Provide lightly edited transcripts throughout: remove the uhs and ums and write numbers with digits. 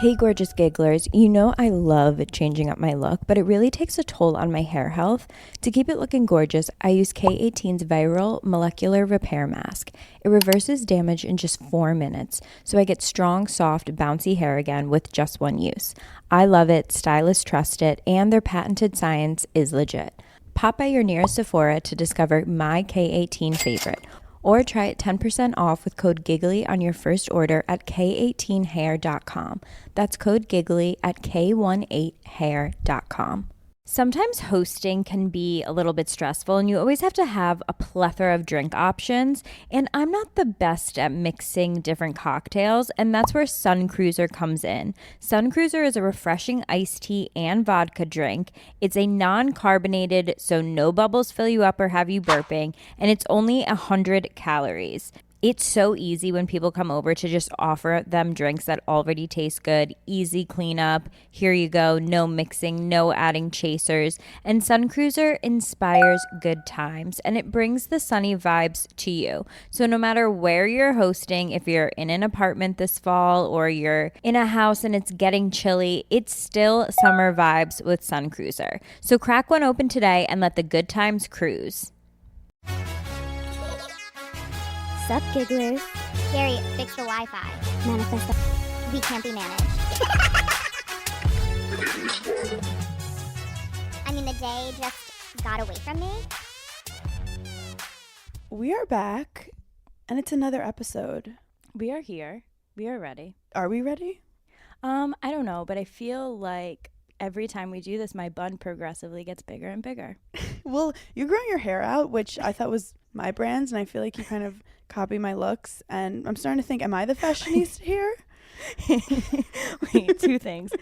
Hey gorgeous gigglers, you know I love changing up my look, but it really takes a toll on my hair health. To keep it looking gorgeous, I use K18's Viral Molecular Repair Mask. It reverses damage in just 4 minutes, so I get strong, soft, bouncy hair again with just one use. I love it, stylists trust it, and their patented science is legit. Pop by your nearest Sephora to discover my K18 favorite. Or try it 10% off with code GIGGLY on your first order at k18hair.com. That's code GIGGLY at k18hair.com. Sometimes hosting can be a little bit stressful and you always have to have a plethora of drink options. And I'm not the best at mixing different cocktails, and that's where Sun Cruiser comes in. Sun Cruiser is a refreshing iced tea and vodka drink. It's a non-carbonated, so no bubbles fill you up or have you burping, and it's only 100 calories. It's so easy when people come over to just offer them drinks that already taste good, easy cleanup. Here you go, no mixing, no adding chasers. And Sun Cruiser inspires good times and it brings the sunny vibes to you. So no matter where you're hosting, if you're in an apartment this fall or you're in a house and it's getting chilly, it's still summer vibes with Sun Cruiser. So crack one open today and let the good times cruise. Sup, gigglers? Gary, fix the Wi-Fi. Manifest. We can't be managed. I mean, the day just got away from me. We are back, and it's another episode. We are here. We are ready. Are we ready? I don't know, but I feel like every time we do this, my bun progressively gets bigger and bigger. Well, you're growing your hair out, which I thought was my brand, and I feel like you kind of copy my looks, and I'm starting to think, am I the fashionista here? Wait, two things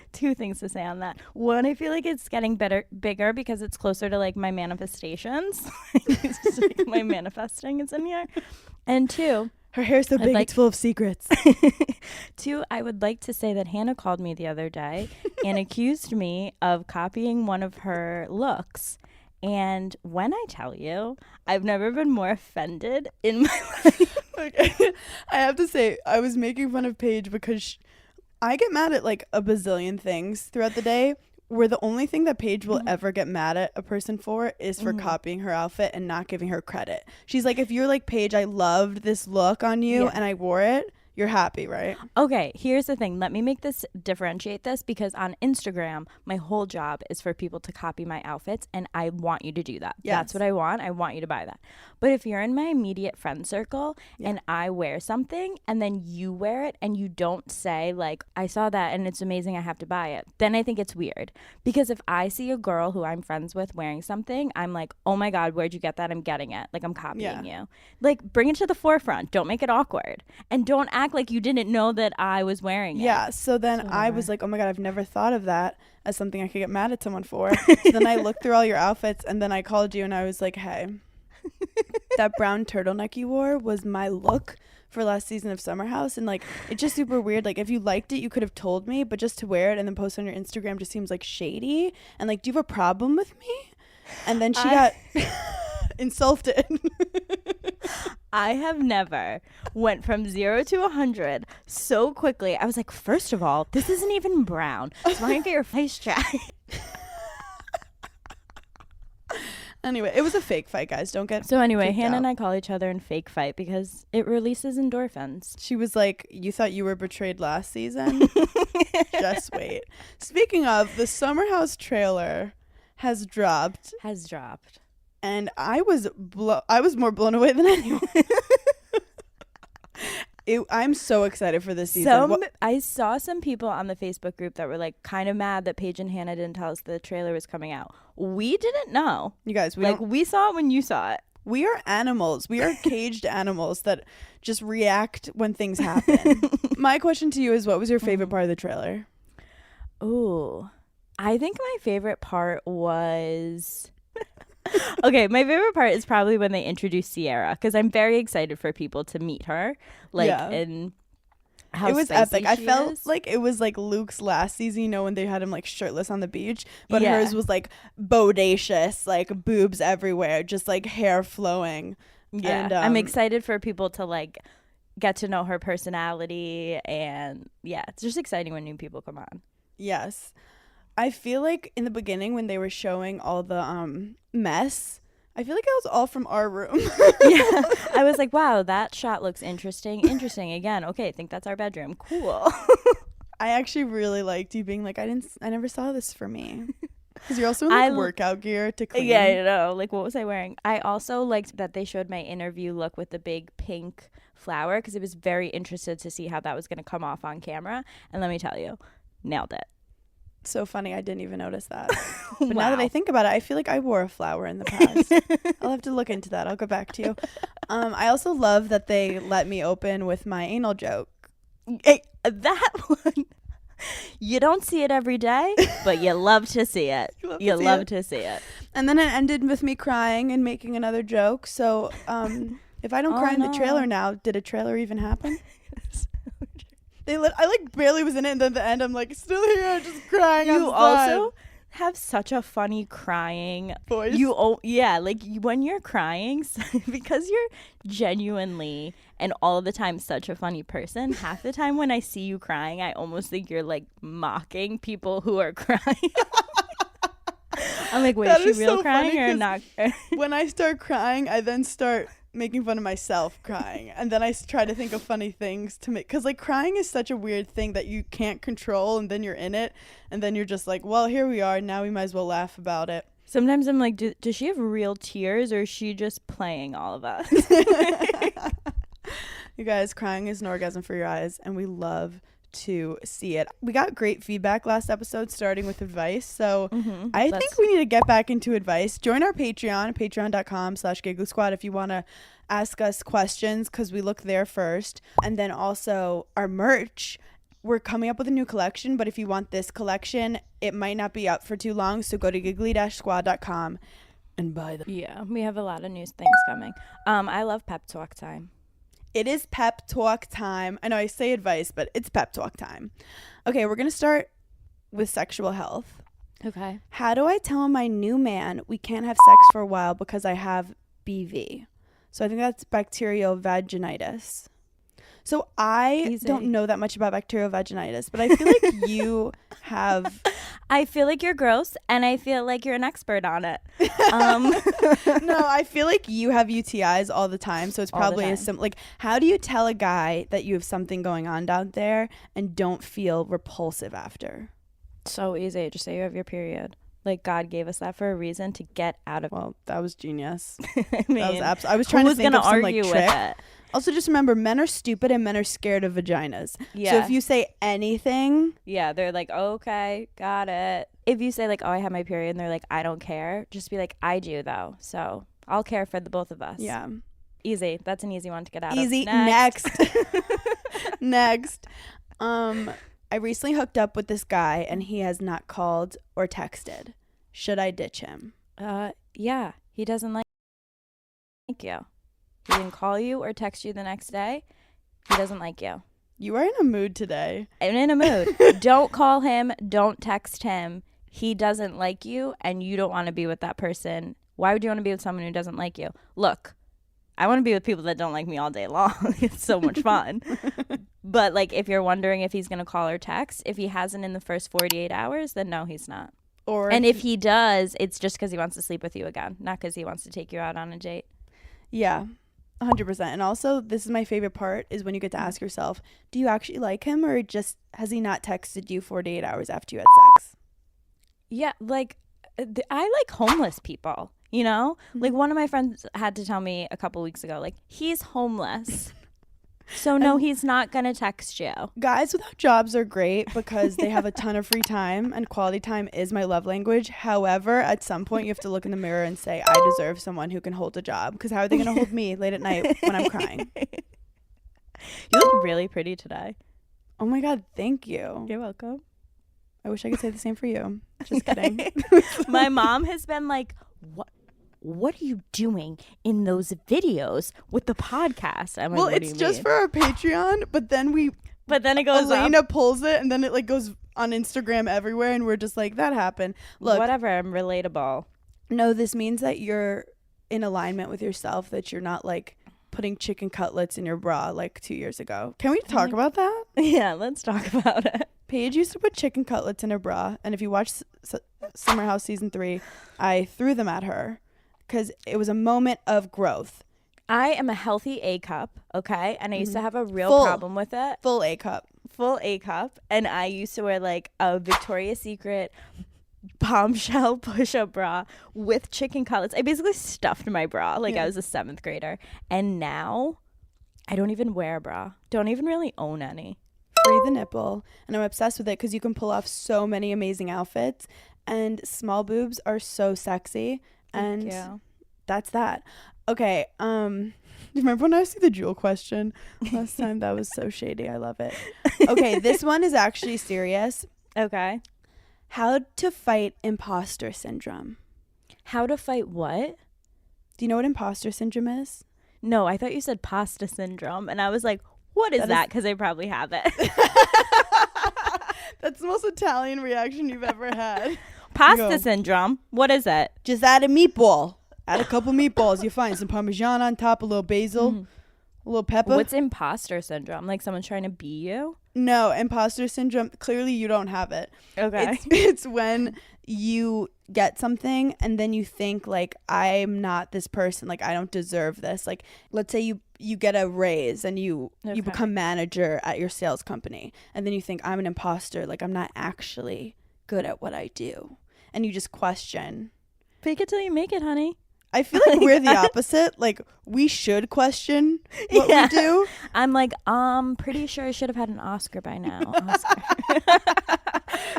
to say on that. One, I feel like it's getting bigger because it's closer to like my manifestations. It's just, like, my manifesting is in here. And two, Her hair's so big, it's full of secrets. Two, I would like to say that Hannah called me the other day and accused me of copying one of her looks. And when I tell you, I've never been more offended in my life. Okay. I have to say, I was making fun of Paige because I get mad at like a bazillion things throughout the day, where the only thing that Paige will ever get mad at a person for is for copying her outfit and not giving her credit. She's like, if you're like, Paige, I loved this look on you and I wore it, you're happy, right? Okay, here's the thing. Let me differentiate this, because on Instagram, my whole job is for people to copy my outfits, and I want you to do that. Yes. That's what I want. I want you to buy that. But if you're in my immediate friend circle and I wear something and then you wear it and you don't say like, I saw that and it's amazing, I have to buy it, then I think it's weird. Because if I see a girl who I'm friends with wearing something, I'm like, oh my God, where'd you get that? I'm getting it. Like, I'm copying you. Like, bring it to the forefront. Don't make it awkward. And don't act like you didn't know that I was wearing it. Yeah, so then I was like, oh my God, I've never thought of that as something I could get mad at someone for. So then I looked through all your outfits, and then I called you and I was like, hey, that brown turtleneck you wore was my look for last season of Summer House, and like, it's just super weird. Like, if you liked it, you could have told me, but just to wear it and then post on your Instagram just seems like shady. And like, do you have a problem with me? And then she got insulted. I have never went from 0 to 100 so quickly. I was like, first of all, this isn't even brown, so why don't you get your face checked? Anyway, it was a fake fight, guys. Don't get So anyway, freaked Hannah out. and I call each other in fake fight because it releases endorphins. She was like, you thought you were betrayed last season? Just wait. Speaking of, the Summer House trailer has dropped. And I was more blown away than anyone. I'm so excited for this season. I saw some people on the Facebook group that were like kind of mad that Paige and Hannah didn't tell us the trailer was coming out. We didn't know. You guys, we saw it when you saw it. We are animals. We are caged animals that just react when things happen. My question to you is, what was your favorite part of the trailer? Ooh, I think my favorite part was... Okay, my favorite part is probably when they introduced Sierra, because I'm very excited for people to meet her. And how it was epic. I felt is. like it was like Luke's last season, you know, when they had him like shirtless on the beach, but hers was like bodacious, like boobs everywhere, just like hair flowing. Yeah, and, I'm excited for people to like get to know her personality. And yeah, it's just exciting when new people come on. Yes. I feel like in the beginning when they were showing all the mess, I feel like it was all from our room. Yeah. I was like, wow, that shot looks interesting. Interesting again. Okay, I think that's our bedroom. Cool. I actually really liked you being like, I never saw this for me. Because you're also in like workout gear to clean. Yeah, I know. Like, what was I wearing? I also liked that they showed my interview look with the big pink flower because I was very interested to see how that was going to come off on camera. And let me tell you, nailed it. So funny. I didn't even notice that. But now that I think about it, I feel like I wore a flower in the past. I'll have to look into that. I'll go back to you. I also love that they let me open with my anal joke. That one, you don't see it every day, but you love to see it. You love to see it. And then it ended with me crying and making another joke. So if I don't cry in the trailer now, did a trailer even happen? I like barely was in it, and then at the end I'm like still here just crying. You also have such a funny crying voice. When you're crying, because you're genuinely and all the time such a funny person, half the time when I see you crying, I almost think you're like mocking people who are crying. I'm like, wait, is she real crying or not? When I start crying, I then start making fun of myself crying, and then I try to think of funny things to make, because like crying is such a weird thing that you can't control, and then you're in it, and then you're just like, well, here we are, now we might as well laugh about it. Sometimes I'm like, does she have real tears, or is she just playing all of us? You guys, crying is an orgasm for your eyes, and we love to see it. We got great feedback last episode, starting with advice, so I think we need to get back into advice. Join our patreon.com/Giggling Squad if you want to ask us questions, because we look there first. And then also our merch, we're coming up with a new collection, but if you want this collection, it might not be up for too long, so go to giggly-squad.com and buy them. Yeah, we have a lot of new things coming. I love pep talk time. It is pep talk time. I know I say advice, but it's pep talk time. Okay, we're going to start with sexual health. Okay. How do I tell my new man we can't have sex for a while because I have BV? So I think that's bacterial vaginitis. So I don't know that much about bacterial vaginitis, but I feel like you have. I feel like you're gross, and I feel like you're an expert on it. No, I feel like you have UTIs all the time, so it's probably like, how do you tell a guy that you have something going on down there and don't feel repulsive after? So easy. Just say you have your period. Like, God gave us that for a reason to get out of. Well, that was genius. I mean, I was trying to think of some like argue trick. with it? Also, just remember, men are stupid and men are scared of vaginas. Yeah. So if you say anything, yeah, they're like, okay, got it. If you say like, oh, I have my period, and they're like, I don't care, just be like, I do though, so I'll care for the both of us. Yeah. Easy. That's an easy one to get out of. Easy. Next. Next. I recently hooked up with this guy and he has not called or texted. Should I ditch him? Yeah. He doesn't like you. He didn't call you or text you the next day. He doesn't like you. You are in a mood today. I'm in a mood. Don't call him. Don't text him. He doesn't like you and you don't want to be with that person. Why would you want to be with someone who doesn't like you? Look, I want to be with people that don't like me all day long. It's so much fun. But like, if you're wondering if he's going to call or text, if he hasn't in the first 48 hours, then no, he's not. And if he does, it's just because he wants to sleep with you again, not because he wants to take you out on a date. Yeah, 100%. And also, this is my favorite part, is when you get to ask yourself, do you actually like him, or just has he not texted you 48 hours after you had sex? Yeah, like, I like homeless people, you know? Like, one of my friends had to tell me a couple weeks ago, like, he's homeless. So no, he's not going to text you. Guys without jobs are great because they have a ton of free time, and quality time is my love language. However, at some point you have to look in the mirror and say, I deserve someone who can hold a job, because how are they going to hold me late at night when I'm crying? You look really pretty today. Oh my God, thank you. You're welcome. I wish I could say the same for you. Just kidding. My mom has been like, what are you doing in those videos with the podcast? I'm like, well, it's just for our Patreon, but then it goes Elena pulls it, and then it like goes on Instagram everywhere, and we're just like, that happened. Look, whatever, I'm relatable. No, this means that you're in alignment with yourself, that you're not like putting chicken cutlets in your bra like 2 years ago. Can we talk about that? Yeah, let's talk about it. Paige used to put chicken cutlets in her bra, and if you watch Summer House season 3, I threw them at her because it was a moment of growth. I am a healthy A cup, okay? And I used to have a real Full. problem with it. Full A cup. Full A cup. And I used to wear like a Victoria's Secret bombshell push-up bra with chicken cutlets. I basically stuffed my bra like I was a 7th grader. And now I don't even wear a bra. Don't even really own any. Free the nipple. And I'm obsessed with it because you can pull off so many amazing outfits. And small boobs are so sexy. And that's that. Okay, do you remember when I asked you the jewel question last time? That was so shady. I love it. Okay, this one is actually serious. Okay. How to fight imposter syndrome. How to fight what? Do you know what imposter syndrome is? No, I thought you said pasta syndrome. And I was like, what is that? Because I probably have it. That's the most Italian reaction you've ever had. Pasta syndrome? What is it? Just add a meatball. Add a couple meatballs. You're fine. Some Parmesan on top, a little basil, a little pepper. What's imposter syndrome? Like someone's trying to be you? No, imposter syndrome. Clearly, you don't have it. Okay. It's when you get something and then you think like, I'm not this person. Like, I don't deserve this. Like, let's say you get a raise and you become manager at your sales company. And then you think, I'm an imposter. Like, I'm not actually good at what I do. And you just question. Fake it till you make it, honey. I feel like we're the opposite. Like, we should question what we do. I'm like, pretty sure I should have had an Oscar by now.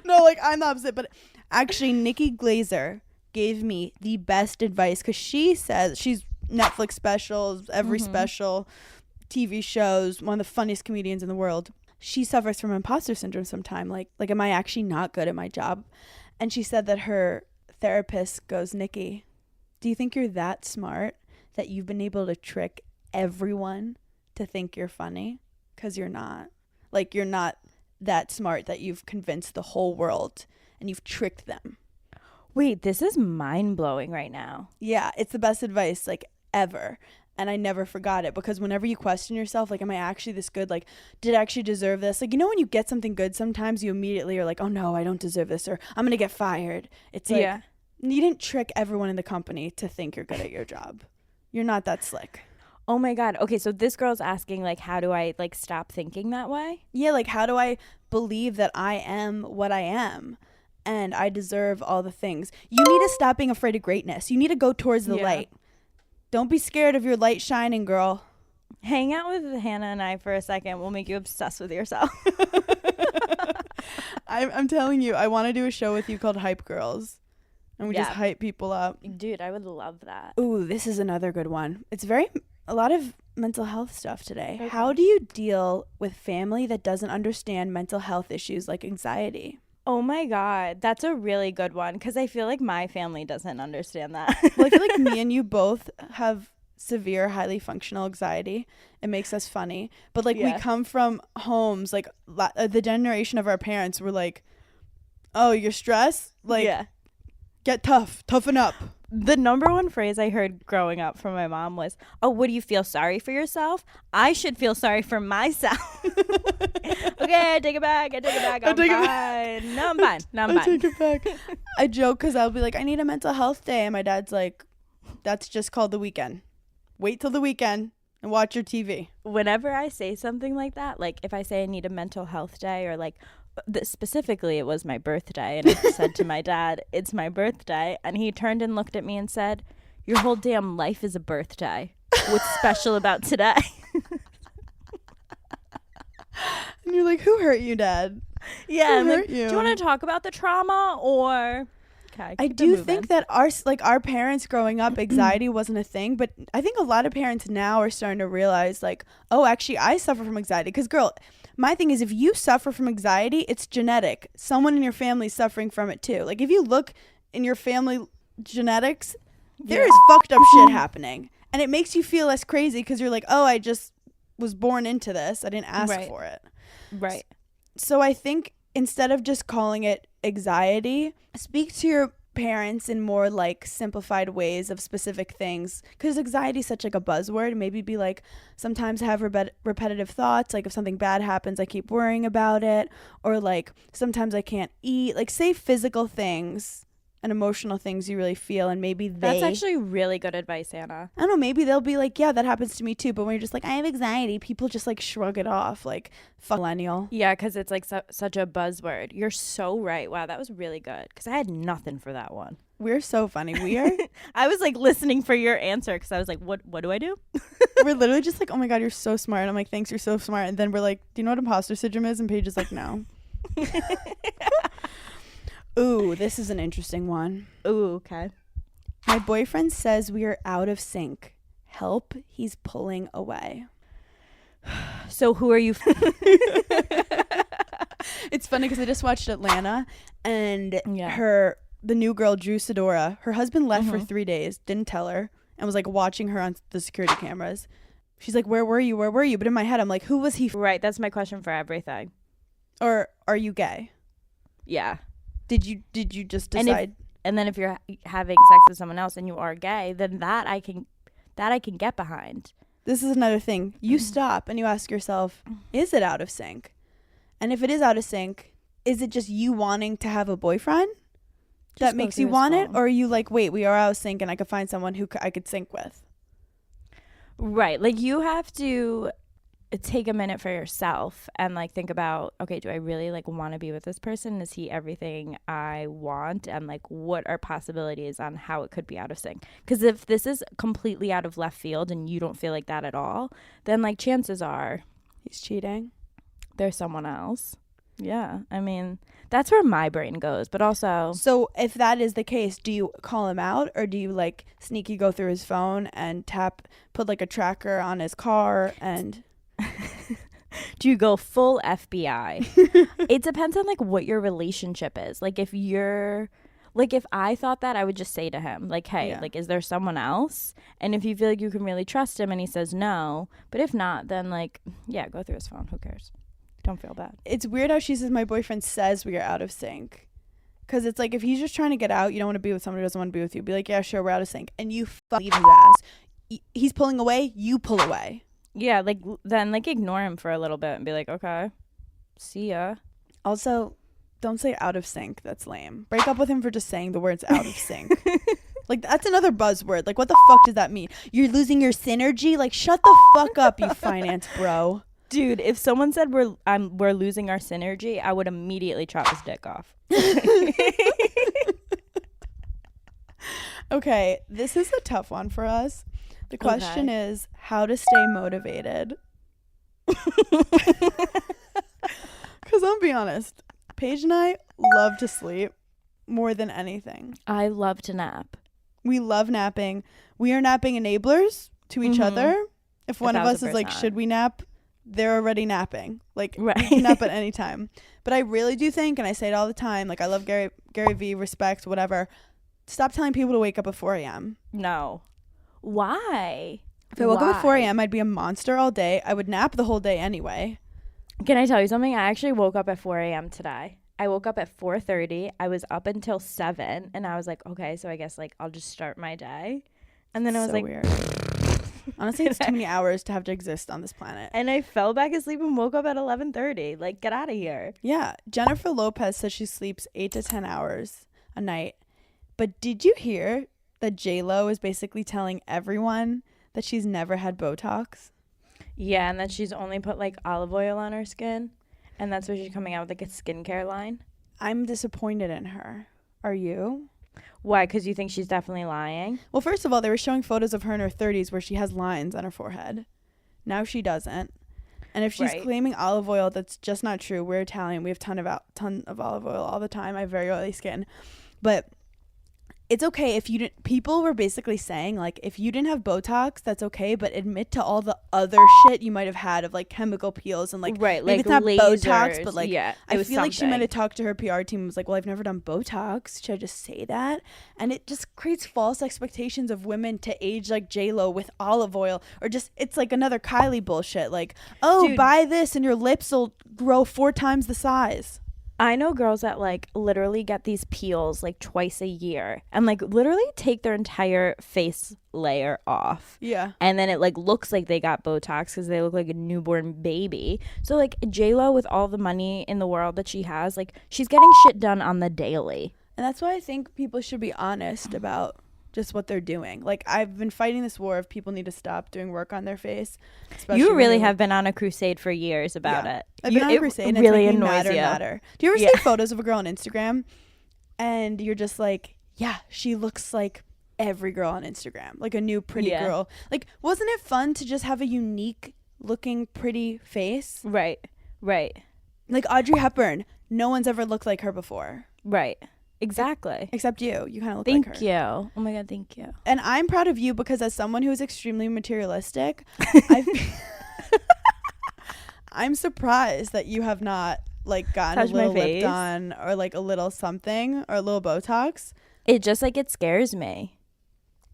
No, like, I'm the opposite. But actually, Nikki Glazer gave me the best advice because she says she's Netflix specials, every special, TV shows, one of the funniest comedians in the world. She suffers from imposter syndrome sometimes. Like, am I actually not good at my job? And she said that her therapist goes, Nikki, do you think you're that smart that you've been able to trick everyone to think you're funny? Because you're not. Like, you're not that smart that you've convinced the whole world and you've tricked them. Wait, this is mind-blowing right now. Yeah, it's the best advice, like, ever. And I never forgot it because whenever you question yourself, like, am I actually this good? Like, did I actually deserve this? Like, you know, when you get something good, sometimes you immediately are like, oh no, I don't deserve this, or I'm going to get fired. It's like, you didn't trick everyone in the company to think you're good at your job. You're not that slick. Oh my God. Okay, so this girl's asking, like, how do I, like, stop thinking that way? Yeah, like, how do I believe that I am what I am and I deserve all the things? You need to stop being afraid of greatness. You need to go towards the light. Don't be scared of your light shining, girl. Hang out with Hannah and I for a second. We'll make you obsessed with yourself. I'm telling you, I want to do a show with you called Hype Girls. And we just hype people up. Dude, I would love that. Ooh, this is another good one. It's a lot of mental health stuff today. Okay. How do you deal with family that doesn't understand mental health issues like anxiety? Oh my God. That's a really good one because I feel like my family doesn't understand that. Well, I feel like me and you both have severe, highly functional anxiety. It makes us funny. But like we come from homes, like the generation of our parents were like, oh, you're stressed? Like, get tough, toughen up. The number one phrase I heard growing up from my mom was, oh, what do you feel sorry for yourself? I should feel sorry for myself. Okay, I take it back. I'm fine. No, I'm fine. I take it back. I joke because I'll be like, I need a mental health day. And my dad's like, that's just called the weekend. Wait till the weekend and watch your TV. Whenever I say something like that, like if I say I need a mental health day or like, specifically it was my birthday and I said to my dad, it's my birthday, and he turned and looked at me and said, your whole damn life is a birthday. What's special about today? And you're like, who hurt you, Dad? Yeah, who like, hurt you? Do you want to talk about the trauma or okay? I do think that our parents growing up, anxiety wasn't a thing, but I think a lot of parents now are starting to realize like, oh, actually I suffer from anxiety. Because girl, my thing is, if you suffer from anxiety, it's genetic. Someone in your family is suffering from it too. Like if you look in your family genetics, there is fucked up shit happening. And it makes you feel less crazy because you're like, oh, I just was born into this. I didn't ask for it. Right. So I think instead of just calling it anxiety, speak to your parents in more like simplified ways of specific things, because anxiety is such like a buzzword. Maybe be like, sometimes I have repetitive thoughts, like if something bad happens I keep worrying about it, or like sometimes I can't eat, like say physical things and emotional things you really feel, and maybe That's actually really good advice, Anna. I don't know, maybe they'll be like, yeah, that happens to me too. But when you're just like, I have anxiety, people just like shrug it off, like, fuck millennial. Yeah, because it's like such a buzzword. You're so right. Wow, that was really good, because I had nothing for that one. We're so funny. We are. I was like listening for your answer, because I was like, what do I do? We're literally just like, oh my God, you're so smart. And I'm like, thanks, you're so smart. And then we're like, do you know what imposter syndrome is? And Paige is like, no. Ooh, this is an interesting one. Ooh, okay. My boyfriend says we are out of sync. Help, he's pulling away. So who are you? It's funny because I just watched Atlanta, and Yeah. the new girl, Drew Sidora, her husband left for 3 days, didn't tell her, and was like watching her on the security cameras. She's like, where were you? Where were you? But in my head, I'm like, who was he? Right, that's my question for everything. Or are you gay? Yeah. Did you just decide? And then if you're having sex with someone else and you are gay, then that I can get behind. This is another thing. You stop and you ask yourself, is it out of sync? And if it is out of sync, is it just you wanting to have a boyfriend that makes you want it? Or are you like, wait, we are out of sync and I could find someone who I could sync with? Right. Like, you have to take a minute for yourself and like think about, okay, do I really like want to be with this person? Is he everything I want? And like, what are possibilities on how it could be out of sync? Because if this is completely out of left field and you don't feel like that at all, then like chances are He's cheating. there's someone else. Yeah. I mean, that's where my brain goes. But also, So if that is the case, do you call him out, or do you like sneaky go through his phone and put like a tracker on his car and... do you go full FBI? It depends on like what your relationship is. Like if I thought that, I would just say to him like, hey, Yeah. like, is there someone else? And if you feel like you can really trust him and he says no, but if not, then like, yeah, go through his phone. Who cares? Don't feel bad. It's weird how she says my boyfriend says we are out of sync. Because it's like, if he's just trying to get out, you don't want to be with someone who doesn't want to be with you. Be like, yeah, sure, we're out of sync. And you leave his ass. He's pulling away, you pull away. Yeah, like then like ignore him for a little bit and be like, okay, see ya. Also, don't say out of sync. That's lame. Break up with him for just saying the words out of sync. Like, that's another buzzword. Like, what the fuck does that mean? You're losing your synergy? Like, shut the fuck up, you finance bro. Dude, if someone said we're losing our synergy, I would immediately chop his dick off. Okay, this is a tough one for us. The question is how to stay motivated. Because I'll be honest, Paige and I love to sleep more than anything. I love to nap. We love napping. We are napping enablers to each other. If one of us is like, 1000%. should we nap? They're already napping. Like, Right. we can nap at any time. But I really do think, and I say it all the time, like, I love Gary V, respect, whatever. Stop telling people to wake up at 4 a.m. No. Why? If I woke up at 4 a.m., I'd be a monster all day. I would nap the whole day anyway. Can I tell you something? I actually woke up at 4 a.m. today. I woke up at 4:30. I was up until 7, and I was like, okay, so I guess like I'll just start my day. And then I was So like, weird. Honestly, it's too many hours to have to exist on this planet. and I fell back asleep and woke up at 11:30. Like, get out of here. Yeah. Jennifer Lopez says she sleeps 8 to 10 hours a night. But did you hear that J-Lo is basically telling everyone that she's never had Botox? Yeah, and that she's only put like olive oil on her skin, and that's why she's coming out with like a skincare line. I'm disappointed in her. Are you? Why? Because you think she's definitely lying? Well, first of all, they were showing photos of her in her 30s where she has lines on her forehead. Now she doesn't. And if she's Right. claiming olive oil, that's just not true. We're Italian. We have ton of olive oil all the time. I have very oily skin. But it's okay if you didn't. People were basically saying, like, if you didn't have Botox, that's okay, but admit to all the other shit you might have had of like chemical peels and like, Right, maybe like it's not Botox, lasers. but like, Yeah, I it feel was like she might something. have talked to her PR team and was like, well, I've never done Botox. Should I just say that? And it just creates false expectations of women to age like J-Lo with olive oil, or just, it's like another Kylie bullshit. Like, oh, Dude. buy this and your lips will grow 4 times the size. I know girls that like literally get these peels like twice a year and like literally take their entire face layer off. Yeah. And then it like looks like they got Botox because they look like a newborn baby. So like J-Lo, with all the money in the world that she has, like she's getting shit done on the daily. And that's why I think people should be honest about just what they're doing. Like, I've been fighting this war of people need to stop doing work on their face. You really have been on a crusade for years about it. I've been on a crusade, and really it's annoys you. Matter. Do you ever see photos of a girl on Instagram and you're just like, yeah, she looks like every girl on Instagram, like a new pretty girl. Like, wasn't it fun to just have a unique looking pretty face? Right. Like Audrey Hepburn, no one's ever looked like her before. Right. Exactly. Except you. You kind of look like her. Thank you. Oh my God, thank you. And I'm proud of you because as someone who is extremely materialistic, I'm surprised that you have not like gotten Touch a little my lip face. done or like a little something or a little Botox. It just like it scares me.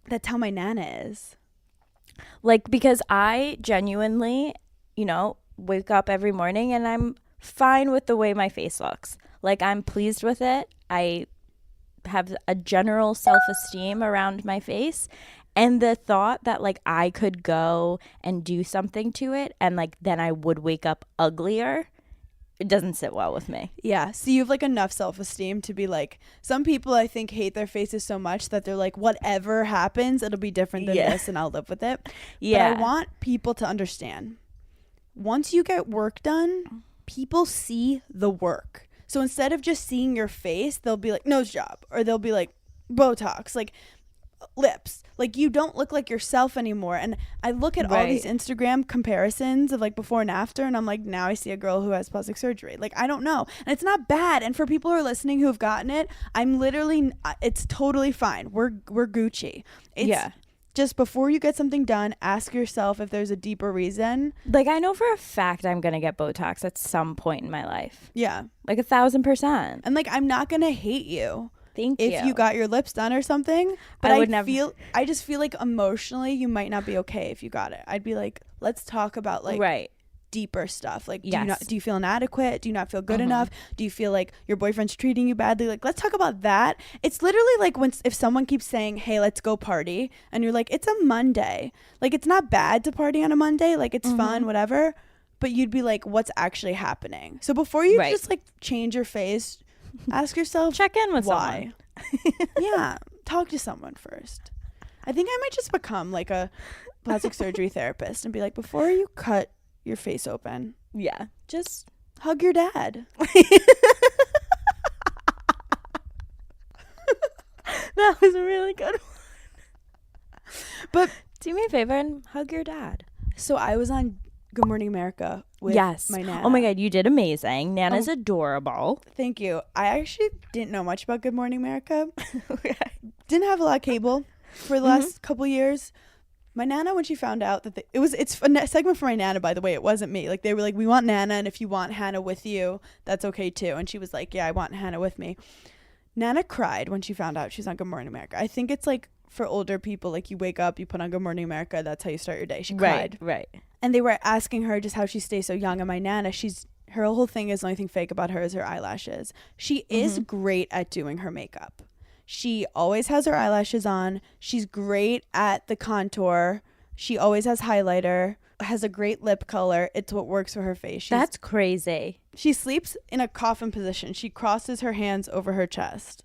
That's how my Nana is. Like, because I genuinely, wake up every morning and I'm fine with the way my face looks. Like, I'm pleased with it. I have a general self-esteem around my face. And the thought that like I could go and do something to it and like then I would wake up uglier, it doesn't sit well with me. Yeah. So you have like enough self-esteem to be like, some people I think hate their faces so much that they're like, whatever happens, it'll be different than this and I'll live with it. Yeah. But I want people to understand, once you get work done, people see the work. So instead of just seeing your face, they'll be like nose job, or they'll be like Botox, like lips. Like, you don't look like yourself anymore. And I look at all these Instagram comparisons of like before and after, and I'm like, now I see a girl who has plastic surgery. Like, I don't know. And it's not bad. And for people who are listening who have gotten it, it's totally fine. We're Gucci. It's just before you get something done, ask yourself if there's a deeper reason. Like, I know for a fact I'm going to get Botox at some point in my life. Yeah. Like 1,000%. And like, I'm not going to hate you. Thank you. If you got your lips done or something, but I just feel like emotionally you might not be okay if you got it. I'd be like, let's talk about like deeper stuff. Like, do you feel inadequate? Do you not feel good enough? Do you feel like your boyfriend's treating you badly? Like, let's talk about that. It's literally like if someone keeps saying, hey, let's go party, and you're like, it's a Monday. Like, it's not bad to party on a Monday. Like, it's fun, whatever. But you'd be like, what's actually happening? So before you just like change your face, ask yourself, check in with why. someone. Yeah, talk to someone first. I think I might just become like a plastic surgery therapist and be like, before you cut your face open, just hug your dad. That was a really good one. But do me a favor and hug your dad. So I was on Good Morning America with my Nana. Oh my God, you did amazing. Nana's adorable. Thank you. I actually didn't know much about Good Morning America. Didn't have a lot of cable for the last couple years. My Nana, when she found out that it's a segment for my Nana, by the way, it wasn't me. Like, they were like, we want Nana, and if you want Hannah with you, that's okay too. And she was like, yeah, I want Hannah with me. Nana cried when she found out she's on Good Morning America. I think it's like for older people, like you wake up, you put on Good Morning America, that's how you start your day. She cried. Right. And they were asking her just how she stays so young. And my Nana, her whole thing is, the only thing fake about her is her eyelashes. She is great at doing her makeup. She always has her eyelashes on. She's great at the contour. She always has highlighter, has a great lip color. It's what works for her face. That's crazy. She sleeps in a coffin position. She crosses her hands over her chest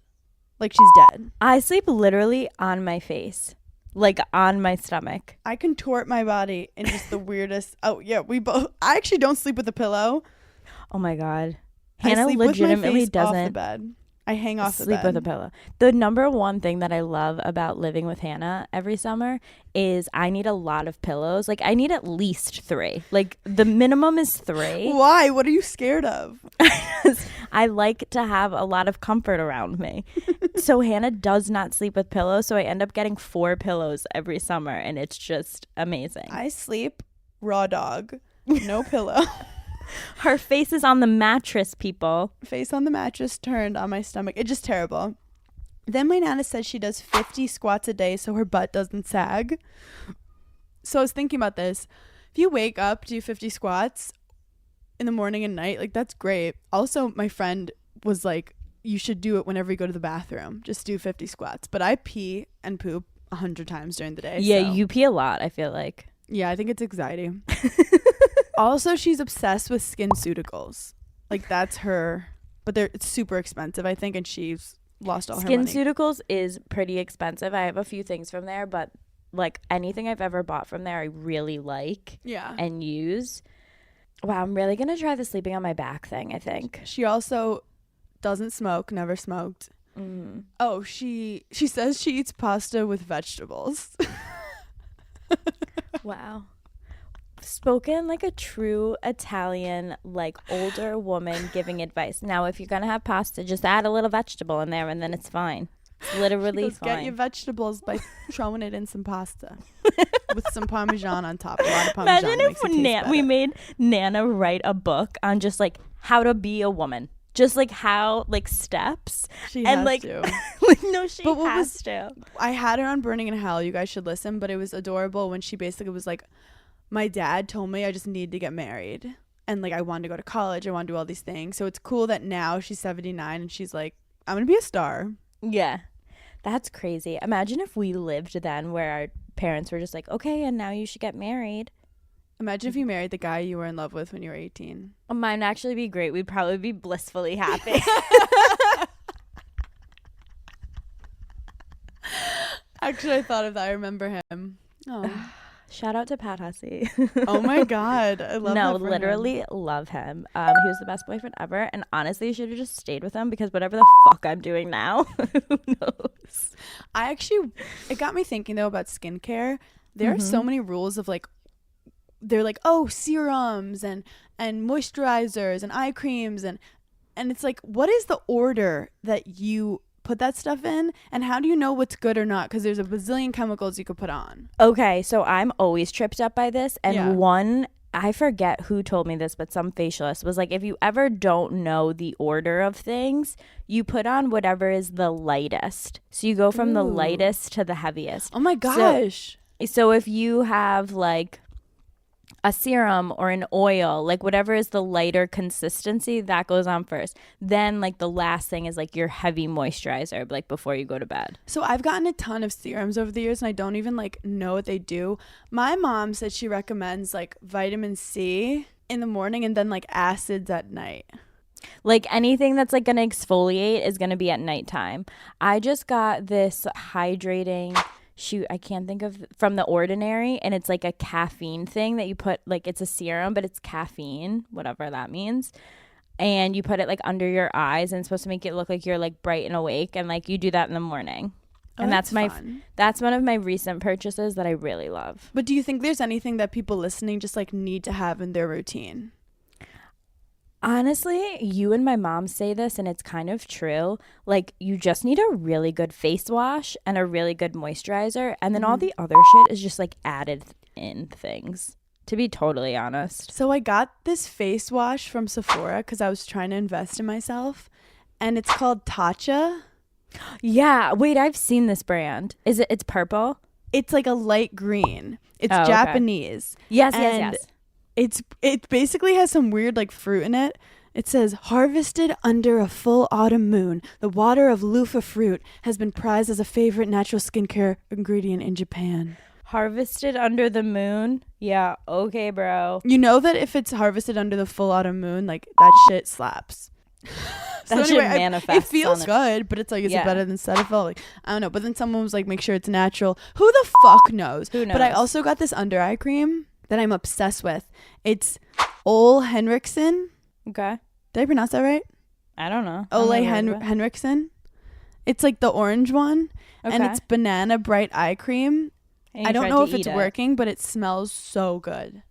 like she's dead. I sleep literally on my face, like on my stomach. I contort my body in just the weirdest. Oh, yeah, I actually don't sleep with a pillow. Oh my God. I Hannah sleep with my legitimately face doesn't off the bed. I hang off the bed. Sleep with a pillow. The number one thing that I love about living with Hannah every summer is I need a lot of pillows. Like, I need at least 3. Like, the minimum is 3. Why? What are you scared of? I like to have a lot of comfort around me. So Hannah does not sleep with pillows, so I end up getting 4 pillows every summer, and it's just amazing. I sleep raw dog, no pillow. Her face is on the mattress, people. Face on the mattress, turned on my stomach. It's just terrible. Then my Nana says she does 50 squats a day so her butt doesn't sag. So I was thinking about this. If you wake up, do 50 squats in the morning and night, like, that's great. Also, my friend was like, you should do it whenever you go to the bathroom. Just do 50 squats. But I pee and poop 100 times during the day. Yeah, so. you pee a lot, I feel like. Yeah, I think it's anxiety. Also, she's obsessed with SkinCeuticals. Like, that's her. But it's super expensive, I think, and she's lost all her money. SkinCeuticals is pretty expensive. I have a few things from there, but like anything I've ever bought from there, I really like and use. Wow, I'm really going to try the sleeping on my back thing, I think. She also doesn't smoke, never smoked. Oh, she says she eats pasta with vegetables. Wow. Spoken like a true Italian, like older woman giving advice. Now, if you're going to have pasta, just add a little vegetable in there and then it's fine. It's literally fine. Get your vegetables by throwing it in some pasta with some Parmesan on top. A lot of Parmesan. Imagine if we made Nana write a book on just like how to be a woman. Just like how, like steps. She and has like, to. like, no, she has to. I had her on Burning in Hell. You guys should listen. But it was adorable when she basically was like, my dad told me I just need to get married. And like, I wanted to go to college. I want to do all these things. So it's cool that now she's 79 and she's like, I'm going to be a star. Yeah. That's crazy. Imagine if we lived then where our parents were just like, okay, and now you should get married. Imagine if you married the guy you were in love with when you were 18. Mine would actually be great. We'd probably be blissfully happy. Actually, I thought of that. I remember him. Oh. Shout out to Pat Hussey. Oh my God. I love No, that for literally him. love him. He was the best boyfriend ever. And honestly, I should have just stayed with him because whatever the fuck I'm doing now, who knows? It got me thinking though about skincare. There are so many rules of like, they're like, oh, serums and moisturizers and eye creams. And it's like, what is the order that you put that stuff in, and how do you know what's good or not? Because there's a bazillion chemicals you could put on. Okay, so I'm always tripped up by this, and I forget who told me this, but some facialist was like, if you ever don't know the order of things, you put on whatever is the lightest. So you go from the lightest to the heaviest. Oh my gosh. So if you have like a serum or an oil, like whatever is the lighter consistency, that goes on first. Then like the last thing is like your heavy moisturizer, like before you go to bed. So I've gotten a ton of serums over the years and I don't even like know what they do. My mom said she recommends like vitamin C in the morning and then like acids at night. Like anything that's like going to exfoliate is going to be at nighttime. I just got this hydrating, I can't think of, from The Ordinary, and it's like a caffeine thing that you put, like it's a serum, but it's caffeine, whatever that means. And you put it like under your eyes and it's supposed to make it look like you're like bright and awake, and like you do that in the morning. And that's one of my recent purchases that I really love. But do you think there's anything that people listening just like need to have in their routine? Honestly, you and my mom say this, and it's kind of true. Like, you just need a really good face wash and a really good moisturizer, and then all the other shit is just like added in things, to be totally honest. So I got this face wash from Sephora because I was trying to invest in myself, and it's called Tatcha. Yeah, wait, I've seen this brand. It's purple? It's like a light green. It's Japanese. Yes. It basically has some weird like fruit in it. It says, harvested under a full autumn moon, the water of loofah fruit has been prized as a favorite natural skincare ingredient in Japan. Harvested under the moon? Yeah, okay, bro. You know that if it's harvested under the full autumn moon, like that shit slaps. That shit manifests. It feels good, but it's like, is it better than Cetaphil? Like, I don't know. But then someone was like, make sure it's natural. Who the fuck knows? Who knows? But I also got this under eye cream that I'm obsessed with. It's Ole Henriksen. Okay. Did I pronounce that right? I don't know. Ole Henriksen. It's like the orange one. Okay. And it's banana bright eye cream. I don't know if it's working, but it smells so good.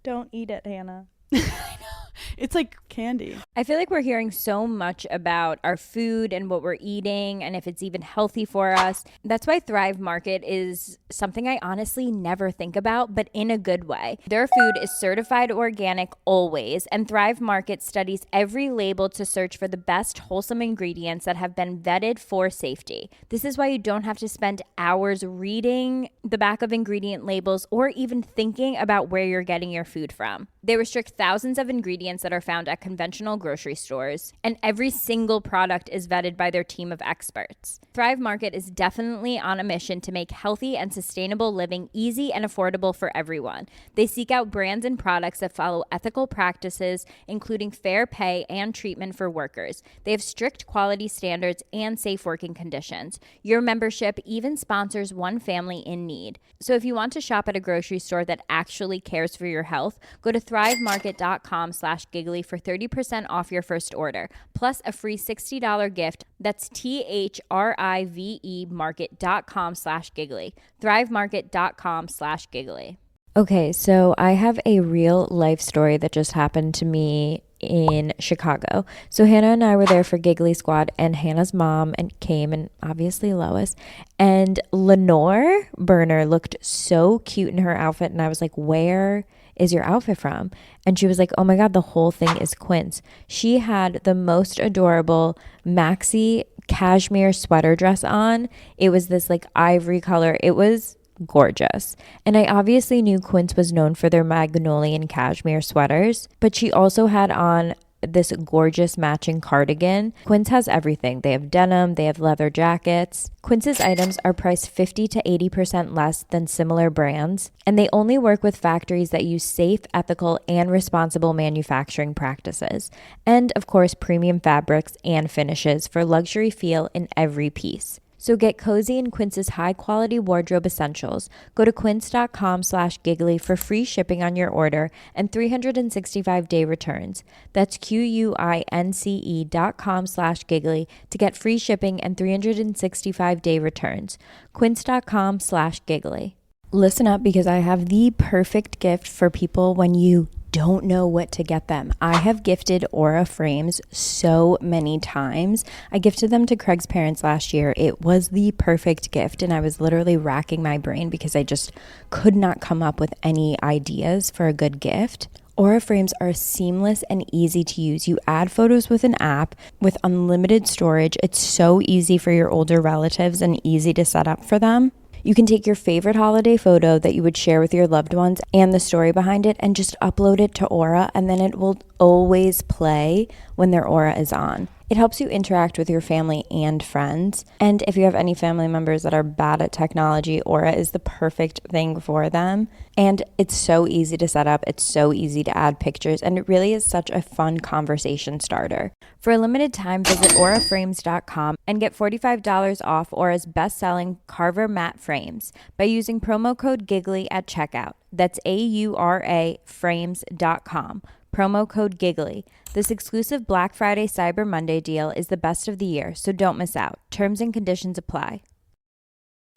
Don't eat it, Hannah. I know. It's like candy. I feel like we're hearing so much about our food and what we're eating and if it's even healthy for us. That's why Thrive Market is something I honestly never think about, but in a good way. Their food is certified organic always, and Thrive Market studies every label to search for the best wholesome ingredients that have been vetted for safety. This is why you don't have to spend hours reading the back of ingredient labels or even thinking about where you're getting your food from. They restrict thousands of ingredients that are found at conventional grocery stores, and every single product is vetted by their team of experts. Thrive Market is definitely on a mission to make healthy and sustainable living easy and affordable for everyone. They seek out brands and products that follow ethical practices, including fair pay and treatment for workers. They have strict quality standards and safe working conditions. Your membership even sponsors one family in need. So if you want to shop at a grocery store that actually cares for your health, go to thrivemarket.com/giggly for 30% off your first order, plus a free $60 gift. That's THRIVE market.com/giggly. thrivemarket.com/giggly. Okay, so I have a real life story that just happened to me in Chicago. So Hannah and I were there for Giggly Squad, and Hannah's mom came, and obviously Lois, and Lenore Burner looked so cute in her outfit, and I was like, where is your outfit from? And she was like, oh my God, the whole thing is Quince. She had the most adorable maxi cashmere sweater dress on. It was this like ivory color. It was gorgeous. And I obviously knew Quince was known for their Magnolian cashmere sweaters, but she also had on this gorgeous matching cardigan. Quince has everything. They have denim, they have leather jackets. Quince's items are priced 50 to 80% less than similar brands, and they only work with factories that use safe, ethical, and responsible manufacturing practices. And of course, premium fabrics and finishes for luxury feel in every piece. So get cozy in Quince's high-quality wardrobe essentials. Go to quince.com/giggly for free shipping on your order and 365-day returns. That's QUINCE.com/giggly to get free shipping and 365-day returns. Quince.com/giggly. Listen up, because I have the perfect gift for people when you don't know what to get them. I have gifted Aura frames so many times. I gifted them to Craig's parents last year. It was the perfect gift, and I was literally racking my brain because I just could not come up with any ideas for a good gift. Aura frames are seamless and easy to use. You add photos with an app with unlimited storage. It's so easy for your older relatives and easy to set up for them. You can take your favorite holiday photo that you would share with your loved ones and the story behind it and just upload it to Aura, and then it will always play when their Aura is on. It helps you interact with your family and friends. And if you have any family members that are bad at technology, Aura is the perfect thing for them. And it's so easy to set up. It's so easy to add pictures. And it really is such a fun conversation starter. For a limited time, visit auraframes.com and get $45 off Aura's best-selling Carver matte frames by using promo code GIGGLY at checkout. That's AURA frames.com. Promo code GIGGLY. This exclusive Black Friday Cyber Monday deal is the best of the year, so don't miss out. Terms and conditions apply.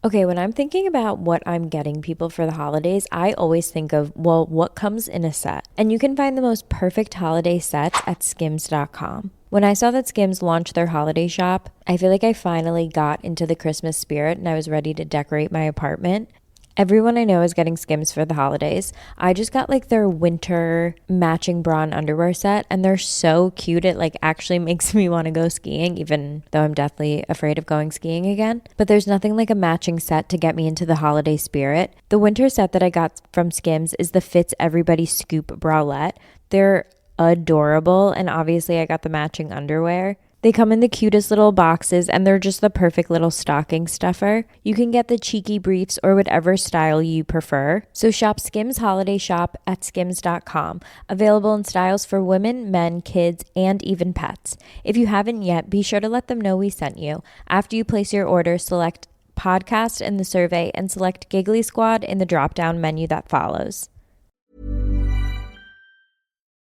Okay, when I'm thinking about what I'm getting people for the holidays, I always think of, well, what comes in a set? And you can find the most perfect holiday sets at skims.com. When I saw that Skims launched their holiday shop, I feel like I finally got into the Christmas spirit and I was ready to decorate my apartment. Everyone I know is getting Skims for the holidays. I just got like their winter matching bra and underwear set, and they're so cute. It like actually makes me want to go skiing, even though I'm deathly afraid of going skiing again. But there's nothing like a matching set to get me into the holiday spirit. The winter set that I got from Skims is the Fits Everybody Scoop bralette. They're adorable, and obviously I got the matching underwear. They come in the cutest little boxes, and they're just the perfect little stocking stuffer. You can get the cheeky briefs or whatever style you prefer. So shop Skims Holiday Shop at skims.com. Available in styles for women, men, kids, and even pets. If you haven't yet, be sure to let them know we sent you. After you place your order, select podcast in the survey and select Giggly Squad in the drop-down menu that follows.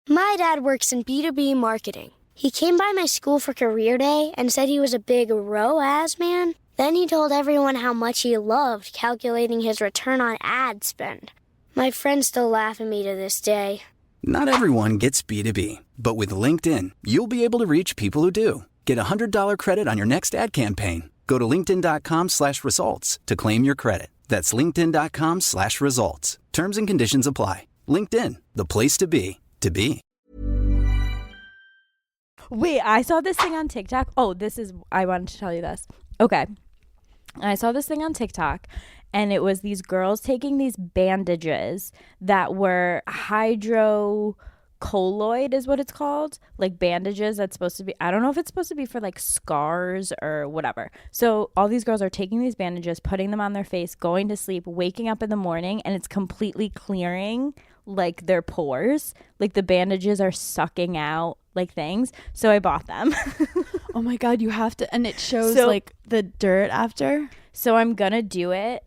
My dad works in B2B marketing. He came by my school for career day and said he was a big ROAS man. Then he told everyone how much he loved calculating his return on ad spend. My friends still laugh at me to this day. Not everyone gets B2B, but with LinkedIn, you'll be able to reach people who do. Get a $100 credit on your next ad campaign. Go to linkedin.com/results to claim your credit. That's linkedin.com/results. Terms and conditions apply. LinkedIn, the place to be, to be. Wait, I saw this thing on TikTok. I wanted to tell you this. Okay. I saw this thing on TikTok, and it was these girls taking these bandages that were hydrochloric colloid is what it's called, like bandages that's supposed to be, I don't know if it's supposed to be for like scars or whatever. So all these girls are taking these bandages, putting them on their face, going to sleep, waking up in the morning, and it's completely clearing like their pores. Like the bandages are sucking out like things. So I bought them. Oh my God, you have to. And it shows So- like the dirt after. So I'm gonna do it.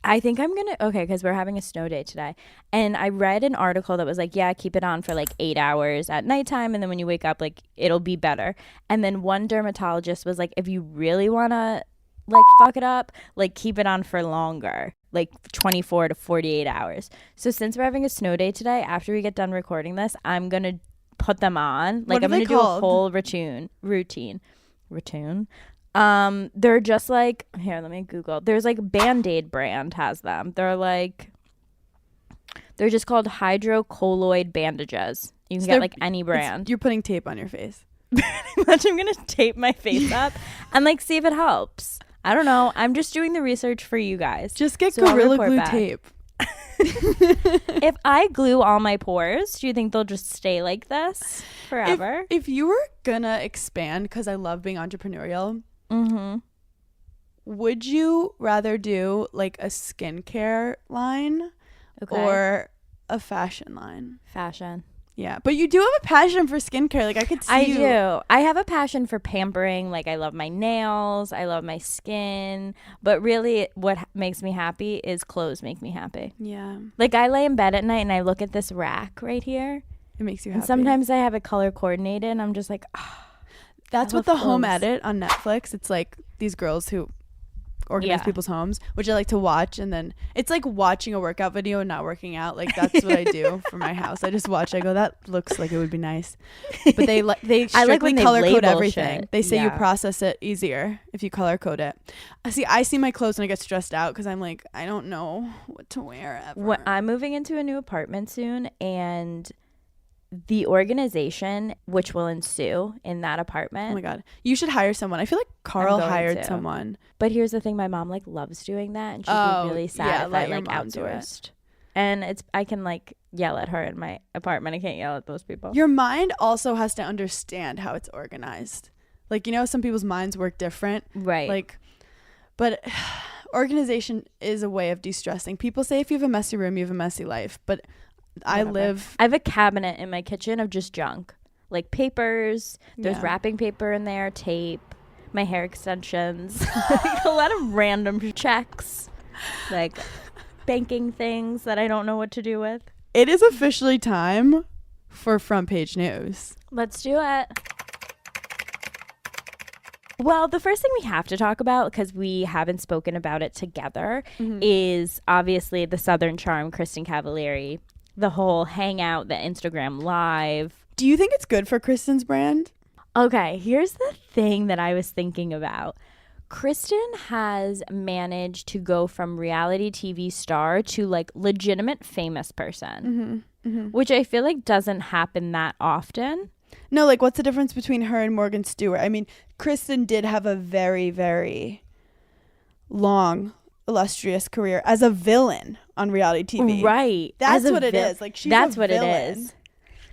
I think I'm gonna, okay, because we're having a snow day today. And I read an article that was like, yeah, keep it on for like 8 hours at nighttime. And then when you wake up, like it'll be better. And then one dermatologist was like, if you really wanna like fuck it up, like keep it on for longer, like 24 to 48 hours. So since we're having a snow day today, after we get done recording this, I'm gonna put them on. Like What are I'm gonna they do a called? whole routine. They're just like, here, let me Google. There's like Band-Aid brand has them. They're just called hydrocolloid bandages. You can So get they're- like any brand. You're putting tape on your face. Much I'm gonna tape my face up and like see if it helps. I don't know. I'm just doing the research for you guys. Just get So I'll Gorilla report Glue back. tape. If I glue all my pores, do you think they'll just stay like this forever? If you were gonna expand, because I love being entrepreneurial, Mm-hmm. would you rather do like a skincare line Okay. or a fashion line? Fashion. Yeah, but you do have a passion for skincare. Like I could see I you. do. I have a passion for pampering. Like I love my nails. I love my skin. But really what makes me happy is clothes make me happy. Yeah, Like I lay in bed at night and I look at this rack right here. it makes you happy. And sometimes I have it color coordinated and I'm just like, oh, That's I what the love Home clothes. Edit on Netflix. It's like these girls who organize Yeah. people's homes, which I like to watch, and then it's like watching a workout video and not working out. Like that's what I do for my house. I just watch. I go, that looks like it would be nice, but they I strictly like when they color code label everything. shit. They say you Yeah. process it easier if you color code it. I see my clothes and I get stressed out because I'm like, I don't know what to wear ever. what I'm moving into a new apartment soon and the organization which will ensue in that apartment. Oh my God, you should hire someone. I feel like Carl going hired to. someone. But here's the thing, my mom like loves doing that and she'd Oh, be really sad yeah, if let I your like mom do it. outsourced. And I can like yell at her in my apartment. I can't yell at those people. Your mind also has to understand how it's organized. Like, you know, some people's minds work different. Right. Like, but organization is a way of de-stressing. People say if you have a messy room, you have a messy life. But I Whatever. I have a cabinet in my kitchen of just junk. Like papers, there's Yeah. wrapping paper in there, tape, my hair extensions, like a lot of random checks, like banking things that I don't know what to do with. It is officially time for front page news. Let's do it. Well, the first thing we have to talk about, because we haven't spoken about it together, is obviously the Southern Charm, Kristen Cavallari, the whole hangout, the Instagram live. Do you think it's good for Kristen's brand? Okay, here's the thing that I was thinking about. Kristen has managed to go from reality TV star to like legitimate famous person, which I feel like doesn't happen that often. No, like what's the difference between her and Morgan Stewart? I mean, Kristen did have a very, very long, illustrious career as a villain on reality TV. Right. That's As a what it vil- is. Like she's That's a what villain it is.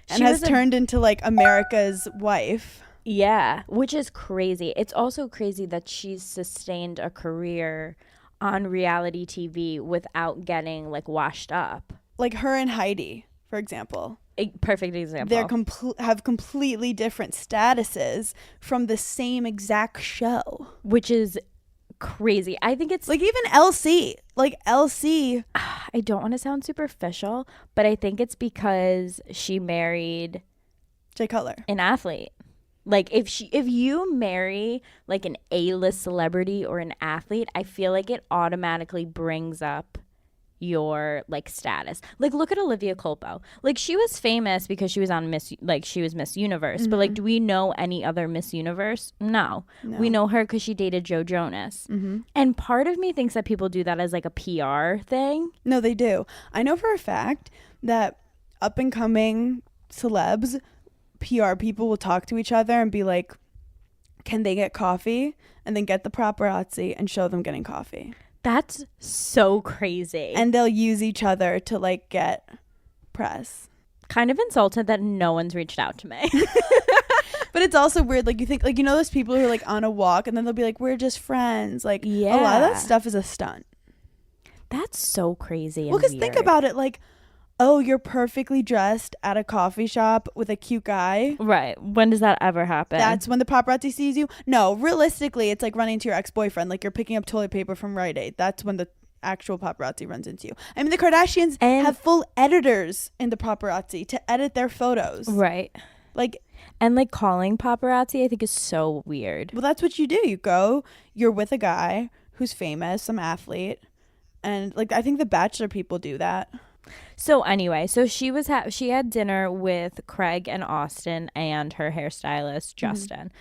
and She has was a- turned into like America's wife. Yeah, which is crazy. It's also crazy that she's sustained a career on reality TV without getting like washed up. Like her and Heidi, for example. A perfect example. They're have completely different statuses from the same exact show. which is crazy. I think it's Like even LC. Like LC. I don't want to sound superficial, but I think it's because she married Jay Cutler. an athlete. Like if you marry like an A-list celebrity or an athlete, I feel like it automatically brings up your like status. Like look at Olivia Culpo. Like she was famous because she was on she was Miss Universe. But like do we know any other Miss Universe? No. We know her because she dated Joe Jonas. And part of me thinks that people do that as like a PR thing. No, they do. I know for a fact that up and coming celebs, PR people will talk to each other and be like, can they get coffee? And then get the paparazzi and show them getting coffee. That's so crazy. And they'll use each other to like get press. kind of insulted that no one's reached out to me. But it's also weird. Like, you think, like, you know, those people who are like on a walk and then they'll be like, we're just friends. Like, a lot of that stuff is a stunt. That's so crazy. Well, because think about it. Like, oh, you're perfectly dressed at a coffee shop with a cute guy. Right. When does that ever happen? That's when the paparazzi sees you. No, realistically, it's like running into your ex-boyfriend. Like, you're picking up toilet paper from Rite Aid. That's when the actual paparazzi runs into you. I mean, the Kardashians have full editors in the paparazzi to edit their photos. Right. Like, and like calling paparazzi, I think, is so weird. Well, that's what you do. You go, you're with a guy who's famous, some athlete, and like I think the Bachelor people do that. So anyway, so she was she had dinner with Craig and Austin and her hairstylist Justin.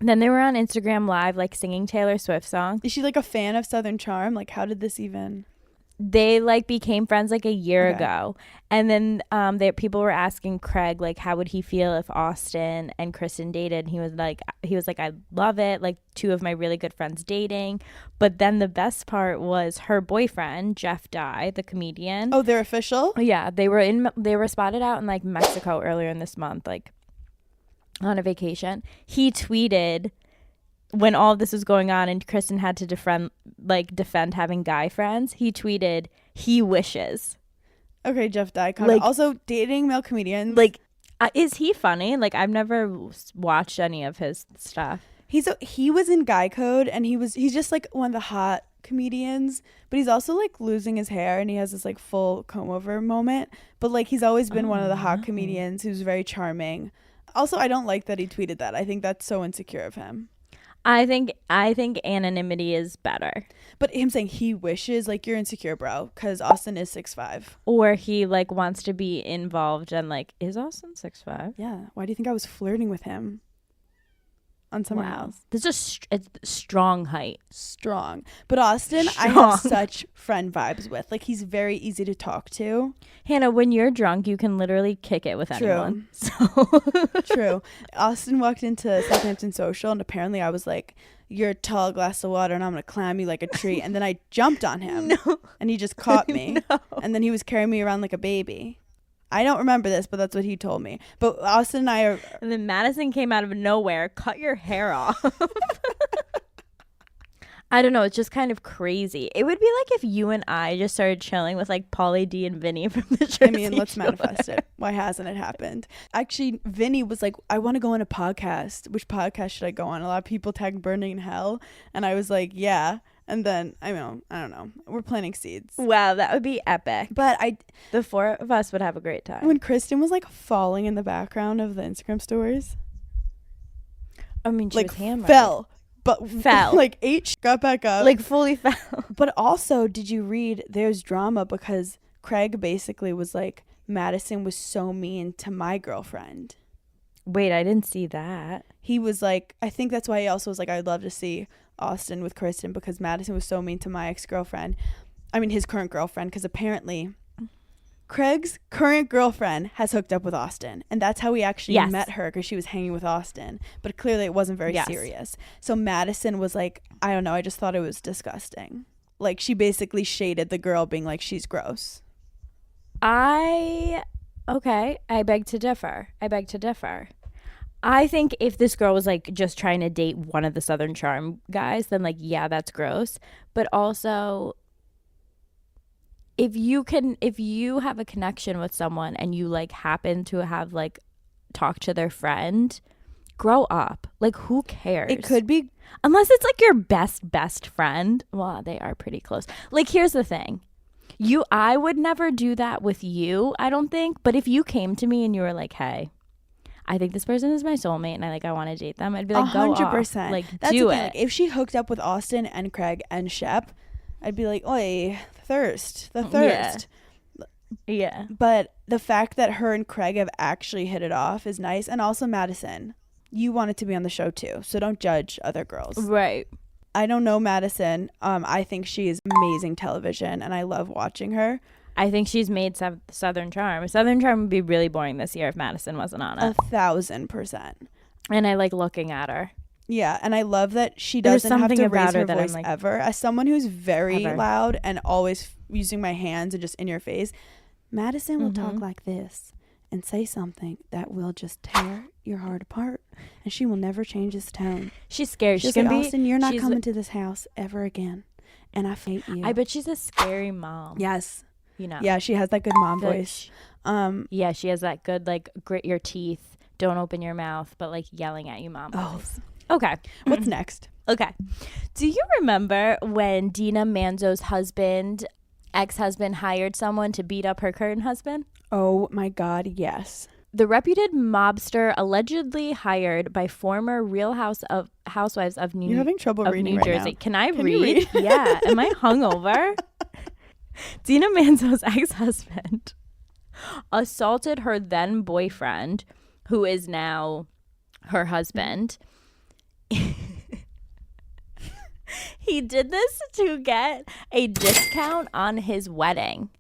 Then they were on Instagram Live, like singing Taylor Swift songs. Is she like a fan of Southern Charm? Like, how did this even? They like became friends like a year ago, and then people were asking Craig like how would he feel if Austin and Kristen dated. And he was like I love it, like two of my really good friends dating. But then the best part was her boyfriend Jeff Dye, the comedian. Oh, they're official? Yeah, they were spotted out in like Mexico earlier in this month, like on a vacation. He tweeted when all this was going on and Kristen had to defend having guy friends, he tweeted, he wishes. Okay, Jeff Dye. Like, also dating male comedians. Like, is he funny? Like, I've never watched any of his stuff. He was in Guy Code, and he's just like one of the hot comedians, but he's also like losing his hair, and he has this like full comb over moment. But like he's always been one of the hot comedians who's very charming. Also, I don't like that he tweeted that. I think that's so insecure of him. I think anonymity is better. But him saying he wishes, like, you're insecure, bro, because Austin is 6'5". Or he like wants to be involved and like, is Austin 6'5"? Yeah. Why do you think I was flirting with him on someone else? This is it's strong height. Strong. But Austin, I have such friend vibes with. Like, he's very easy to talk to. Hannah, when you're drunk, you can literally kick it with anyone. So. True. Austin walked into Southampton Social, and apparently I was like, you're a tall glass of water, and I'm going to climb you like a tree. And then I jumped on him. No. And he just caught me. No. And then he was carrying me around like a baby. I don't remember this, but that's what he told me. But Austin and I are... And then Madison came out of nowhere, cut your hair off. I don't know. It's just kind of crazy. It would be like if you and I just started chilling with like Pauly D and Vinny from the Jersey I mean, let's manifest it. Why hasn't it happened? Actually, Vinny was like, I want to go on a podcast. Which podcast should I go on? A lot of people tagged Burning in Hell. And I was like, yeah. And then, I don't know. We're planting seeds. Wow, that would be epic. But the four of us would have a great time. When Kristen was like falling in the background of the Instagram stories. I mean, she like was hammered. Fell. Like got back up. Like fully fell. But also, did you read there's drama because Craig basically was like, Madison was so mean to my girlfriend. Wait, I didn't see that. He was like, I think that's why he also was like, I'd love to see Austin with Kristen because Madison was so mean to my ex-girlfriend. I mean, his current girlfriend, because apparently Craig's current girlfriend has hooked up with Austin, and that's how he actually met her, because she was hanging with Austin, but clearly it wasn't very serious. So Madison was like, I don't know, I just thought it was disgusting. Like, she basically shaded the girl, being like, she's gross. I beg to differ. I think if this girl was like just trying to date one of the Southern Charm guys, then like, yeah, that's gross. But also, if you have a connection with someone and you like happen to have like talked to their friend, grow up. Like, who cares? It could be, unless it's like your best friend. Well, they are pretty close. Like, here's the thing. I would never do that with you, I don't think. But if you came to me and you were like, hey, I think this person is my soulmate and I want to date them, I'd be like, 100%. Go off. Like, that's do the thing. it. Like, if she hooked up with Austin and Craig and Shep, I'd be like, oi, the thirst. Yeah. But the fact that her and Craig have actually hit it off is nice. And also Madison, you wanted to be on the show too, so don't judge other girls. Right. I don't know Madison. I think she is amazing television, and I love watching her. I think she's made Southern Charm. Southern Charm would be really boring this year if Madison wasn't on it. 1,000%. And I like looking at her. Yeah, and I love that she doesn't have to raise her voice ever. As someone who's very loud and always using my hands and just in your face, Madison will talk like this and say something that will just tear your heart apart, and she will never change his tone. She's scary. She's like, Austin, you're not coming to this house ever again, and I hate you. I bet she's a scary mom. Yes. You know. Yeah, she has that good mom voice. Yeah, she has that good, like, grit your teeth, don't open your mouth, but, like, yelling at you mom voice. Okay. What's next? Okay. Do you remember when Dina Manzo's ex-husband hired someone to beat up her current husband? Oh my God, yes. The reputed mobster allegedly hired by former Real Housewives of New Jersey. You're having trouble reading right now. Can I read? Yeah. Am I hungover? Dina Manzo's ex-husband assaulted her then boyfriend, who is now her husband. He did this to get a discount on his wedding.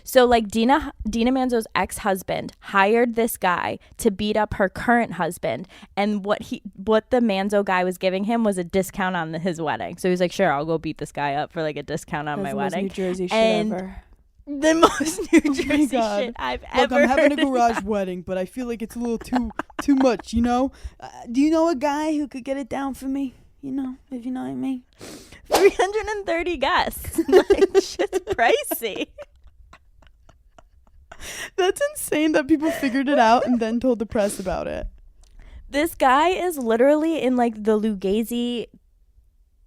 So, like, Dina Manzo's ex-husband hired this guy to beat up her current husband, and what the Manzo guy was giving him was a discount on his wedding. So he's like, "Sure, I'll go beat this guy up for like a discount on my wedding." New Jersey shit and ever. The most New Jersey shit I've ever heard. I'm having a garage wedding, but I feel like it's a little too much, you know? Do you know a guy who could get it down for me? You know, if you know what I mean. 330 guests. Like, shit's pricey. That's insane that people figured it out and then told the press about it. This guy is literally in, like, the Lugazi.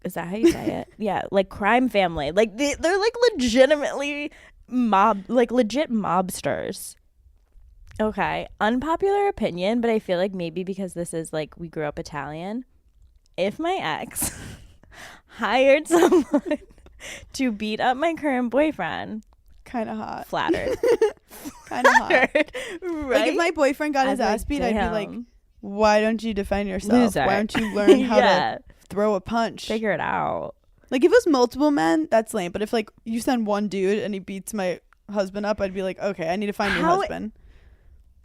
Is that how you say it? Yeah, like, crime family. Like, they're like legitimately legit mobsters. Okay, unpopular opinion, but I feel like maybe because this is, like, we grew up Italian. If my ex hired someone to beat up my current boyfriend, kind of hot. Flattered. Kind of hot. Right? Like, if my boyfriend got his ass beat, I'd be like, why don't you defend yourself? Loser. Why don't you learn how to throw a punch? Figure it out. Like, if it was multiple men, that's lame. But if, like, you send one dude and he beats my husband up, I'd be like, okay, I need to find your husband.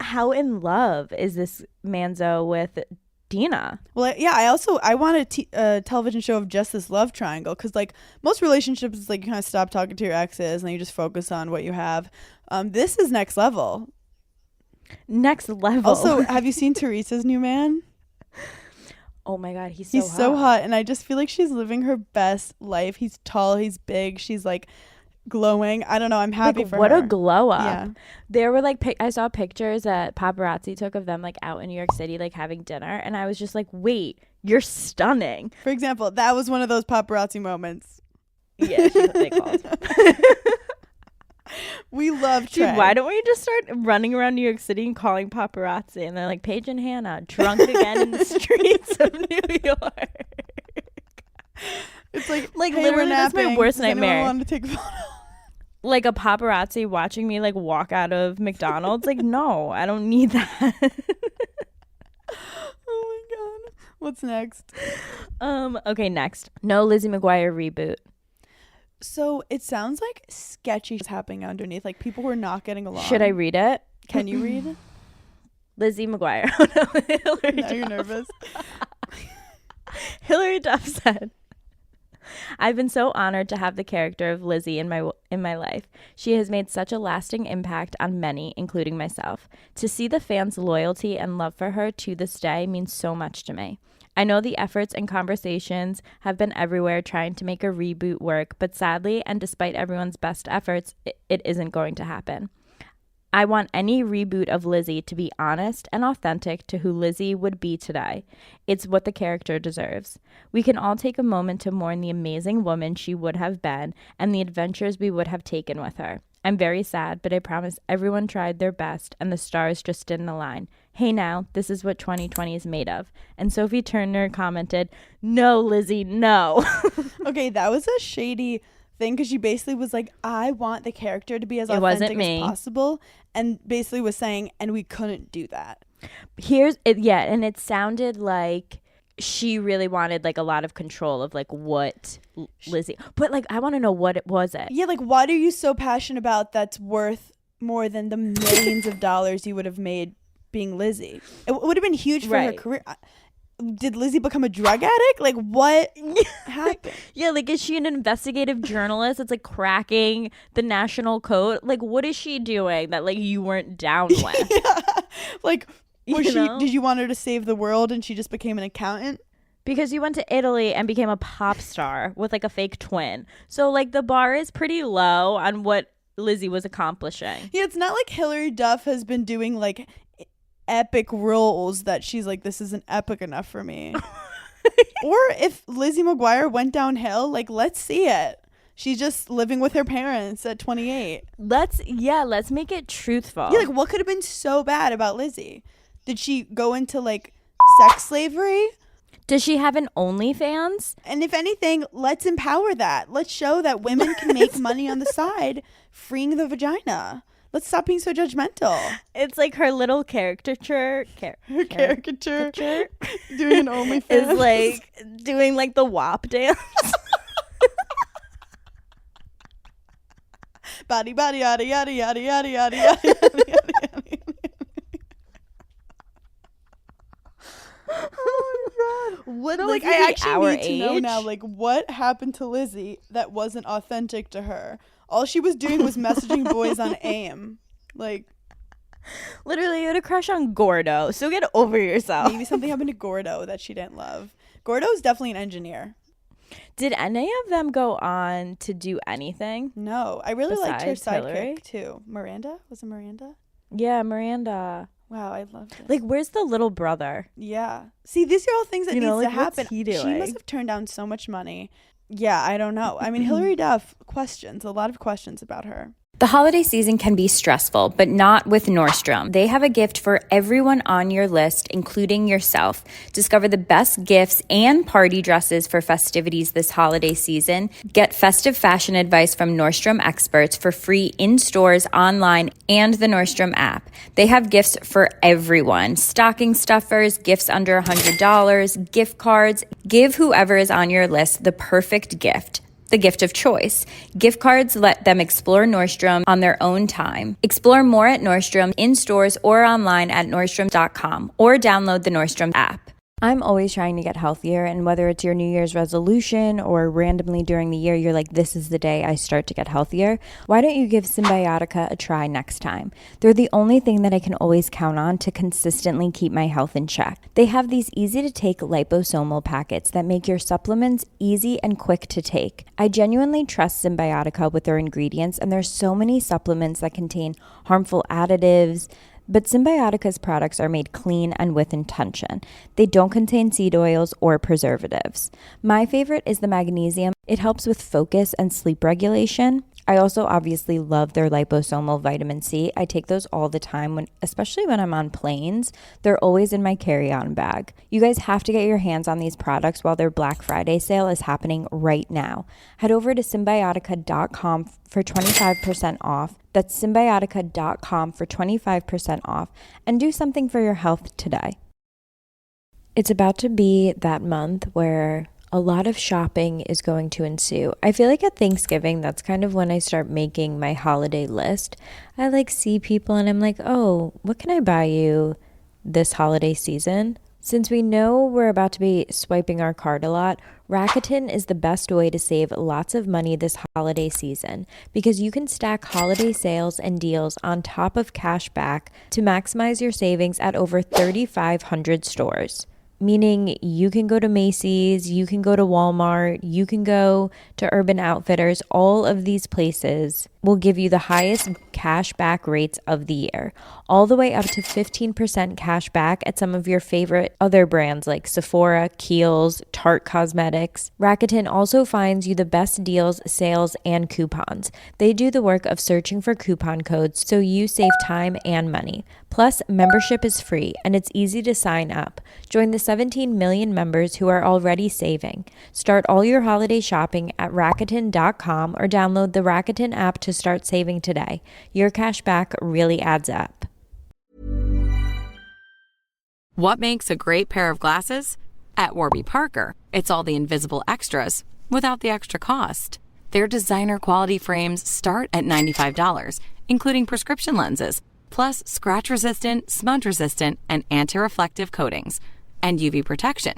How in love is this Manzo with Dina? Well, yeah, I want a television show of just this love triangle, because, like, most relationships is like you kind of stop talking to your exes and you just focus on what you have. This is next level. Next level. Also, have you seen Teresa's new man? Oh my God, he's so hot, and I just feel like she's living her best life. He's tall, he's big, she's like glowing. I don't know, I'm happy for her. What a glow up. Yeah. There were like I saw pictures that paparazzi took of them like out in New York City like having dinner, and I was just like, wait, you're stunning. For example, that was one of those paparazzi moments. Yeah, she's what they called. We love Trey. Dude, why don't we just start running around New York City and calling paparazzi, and they're like, Paige and Hannah drunk again in the streets of New York. It's like hey, literally that's my worst nightmare. Want to take a photo? Like a paparazzi watching me like walk out of McDonald's. Like, no, I don't need that. Oh my God. What's next? Okay, next. No Lizzie McGuire reboot. So it sounds like sketchy is happening underneath. Like, people were not getting along. Should I read it? Can you read? Lizzie McGuire. Oh, no. Hillary now Duff. You're nervous. Hillary Duff said, I've been so honored to have the character of Lizzie in my life. She has made such a lasting impact on many, including myself. To see the fans' loyalty and love for her to this day means so much to me. I know the efforts and conversations have been everywhere trying to make a reboot work, but sadly, and despite everyone's best efforts, it isn't going to happen. I want any reboot of Lizzie to be honest and authentic to who Lizzie would be today. It's what the character deserves. We can all take a moment to mourn the amazing woman she would have been and the adventures we would have taken with her. I'm very sad, but I promise everyone tried their best and the stars just didn't align. Hey now, this is what 2020 is made of. And Sophie Turner commented, no, Lizzie, no. Okay, that was a shady thing, because she basically was like, I want the character to be as authentic as possible, and basically was saying, and we couldn't do that. And it sounded like she really wanted like a lot of control of like what Lizzie, but like I want to know what it was. Yeah, like, what are you so passionate about that's worth more than the millions of dollars you would have made being Lizzie? It would have been huge for her career. did Lizzie become a drug addict? Like, what happened? Yeah, like, is she an investigative journalist that's like cracking the national code? Like, what is she doing that like you weren't down with? Yeah. Like, You know? did you want her to save the world and she just became an accountant? Because you went to Italy and became a pop star with like a fake twin. So like the bar is pretty low on what Lizzie was accomplishing. Yeah, it's not like Hilary Duff has been doing like epic roles that she's like, this isn't epic enough for me. Or if Lizzie McGuire went downhill, like, let's see it. She's just living with her parents at 28. Let's make it truthful. Yeah, like, what could have been so bad about Lizzie? Did she go into like sex slavery? Does she have an OnlyFans? And if anything, let's empower that. Let's show that women can make money on the side, freeing the vagina. Let's stop being so judgmental. It's like her little caricature Doing an OnlyFans is like doing like the WAP dance. Body, yada, yada, yada, yada, yada, yada, yada, yada. Oh my god! Would No, like, Lizzie I be actually our need to know age? now, like, what happened to Lizzie that wasn't authentic to her? All she was doing was messaging boys on AIM. Like, Literally, you had a crush on Gordo, so get over yourself. maybe something happened to Gordo that she didn't love. Gordo's definitely an engineer. Did any of them go on to do anything? No, I really liked her Besides sidekick Hillary? too. Miranda? Was it Miranda? Yeah, Miranda. Wow, I loved it. Like, where's the little brother? Yeah. See, these are all things that You needs know, to like, what's happen. he She doing? must have turned down so much money. Yeah, I don't know. I mean, Hilary Duff, a lot of questions about her. The holiday season can be stressful, but not with Nordstrom. They have a gift for everyone on your list, including yourself. Discover the best gifts and party dresses for festivities this holiday season. Get festive fashion advice from Nordstrom experts for free in stores, online, and the Nordstrom app. They have gifts for everyone. Stocking stuffers, gifts under $100, gift cards. Give whoever is on your list the perfect gift. The gift of choice. Gift cards let them explore Nordstrom on their own time. Explore more at Nordstrom in stores or online at Nordstrom.com or download the Nordstrom app. I'm always trying to get healthier, and whether it's your New Year's resolution or randomly during the year, you're like, this is the day I start to get healthier. Why don't you give Symbiotica a try next time? They're the only thing that I can always count on to consistently keep my health in check. They have these easy to take liposomal packets that make your supplements easy and quick to take. I genuinely trust Symbiotica with their ingredients, and there's so many supplements that contain harmful additives. But Symbiotica's products are made clean and with intention. They don't contain seed oils or preservatives. My favorite is the magnesium. It helps with focus and sleep regulation. I also obviously love their liposomal vitamin C. I take those all the time, especially when I'm on planes. They're always in my carry-on bag. You guys have to get your hands on these products while their Black Friday sale is happening right now. Head over to Symbiotica.com for 25% off. That's Symbiotica.com for 25% off. And do something for your health today. It's about to be that month where a lot of shopping is going to ensue. I feel like at Thanksgiving, that's kind of when I start making my holiday list. I like see people and I'm like, oh, what can I buy you this holiday season? Since we know we're about to be swiping our card a lot, Rakuten is the best way to save lots of money this holiday season because you can stack holiday sales and deals on top of cash back to maximize your savings at over 3,500 stores. Meaning you can go to Macy's, you can go to Walmart, you can go to Urban Outfitters. All of these places will give you the highest cash back rates of the year, all the way up to 15% cash back at some of your favorite other brands like Sephora, Kiehl's, Tarte Cosmetics. Rakuten also finds you the best deals, sales, and coupons. They do the work of searching for coupon codes so you save time and money. Plus, membership is free and it's easy to sign up. Join the 17 million members who are already saving. Start all your holiday shopping at Rakuten.com or download the Rakuten app to start saving today. Your cash back really adds up. What makes a great pair of glasses? At Warby Parker, it's all the invisible extras without the extra cost. Their designer quality frames start at $95, including prescription lenses, plus scratch-resistant, smudge-resistant, and anti-reflective coatings. and UV protection,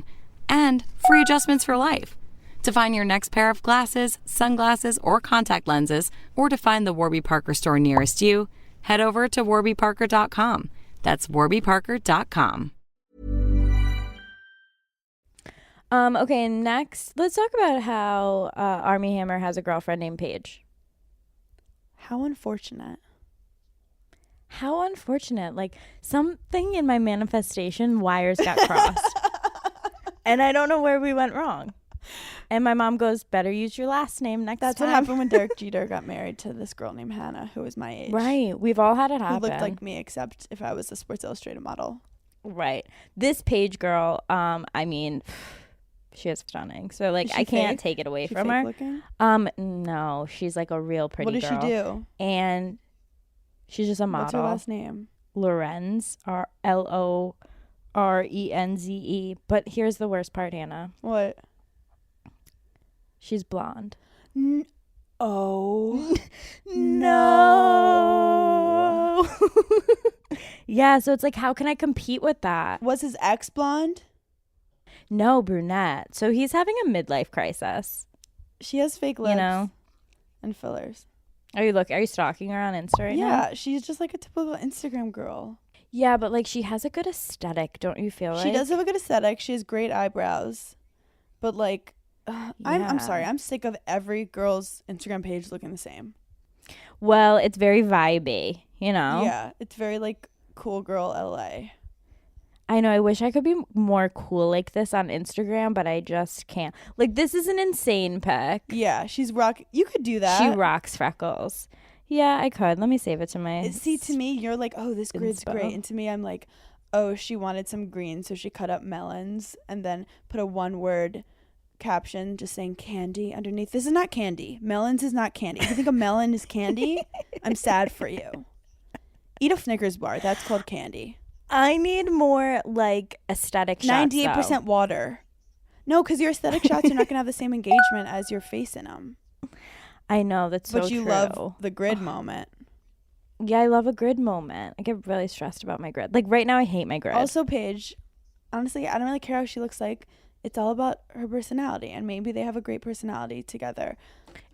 and free adjustments for life. To find your next pair of glasses, sunglasses, or contact lenses, or to find the Warby Parker store nearest you, head over to warbyparker.com. That's warbyparker.com. Okay, next, let's talk about how Army Hammer has a girlfriend named Paige. How unfortunate. How unfortunate. Like, something in my manifestation wires got crossed. And I don't know where we went wrong. And my mom goes, better use your last name next That's time. what happened when Derek Jeter got married to this girl named Hannah, who was my age. Right. We've all had it happen. Who looked like me, except if I was a Sports Illustrated model. Right. This Paige girl, I mean, she is stunning. So, like, I can't fake? take it away She from fake her. looking? No, she's like a real pretty girl. What does she do? And she's just a model. What's her last name? Lorenz, Lorenze. But here's the worst part, Hannah. What? She's blonde. Oh. No. Yeah, so it's like, how can I compete with that? Was his ex blonde? No, brunette. So he's having a midlife crisis. She has fake lips. You know? And fillers. Are you stalking her on Insta right now? Yeah, she's just like a typical Instagram girl. Yeah, but like she has a good aesthetic, don't you feel like? She does have a good aesthetic. She has great eyebrows. But like, I'm sorry. I'm sick of every girl's Instagram page looking the same. Well, it's very vibey, you know? Yeah, it's very like cool girl LA. I know. I wish I could be more cool like this on Instagram, but I just can't. Like, this is an insane pic. Yeah, she's rock. You could do that. She rocks freckles. Yeah, I could. Let me save it to my... See, to me, you're like, oh, this grid's Inspo. great. And to me, I'm like, oh, she wanted some green, so she cut up melons and then put a one-word caption just saying candy underneath. This is not candy. Melons is not candy. If you think a melon is candy, I'm sad for you. Eat a Snickers bar. That's called candy. I need more, like, aesthetic shots, 98% though. water. No, because your aesthetic shots are not going to have the same engagement as your face in them. I know, that's so But you true. love the grid moment. Yeah, I love a grid moment. I get really stressed about my grid. Like, right now, I hate my grid. Also, Paige, honestly, I don't really care how she looks like. It's all about her personality, and maybe they have a great personality together.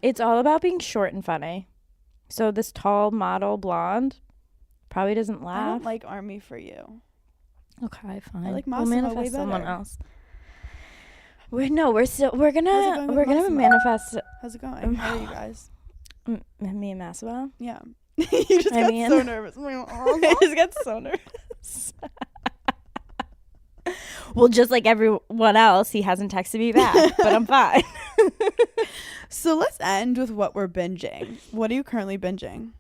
It's all about being short and funny. So this tall model blonde probably doesn't laugh. I don't like Army for you. Okay, fine. I like we'll Massimo manifest way someone better. else. We're gonna How's it going with we're gonna Massimo? manifest How's it going? How are you guys? me and Massimo. Yeah. You just I got mean- so nervous. I'm like, oh, I just got so nervous. Well, just like everyone else, he hasn't texted me back, but I'm fine. So let's end with what we're binging. What are you currently binging?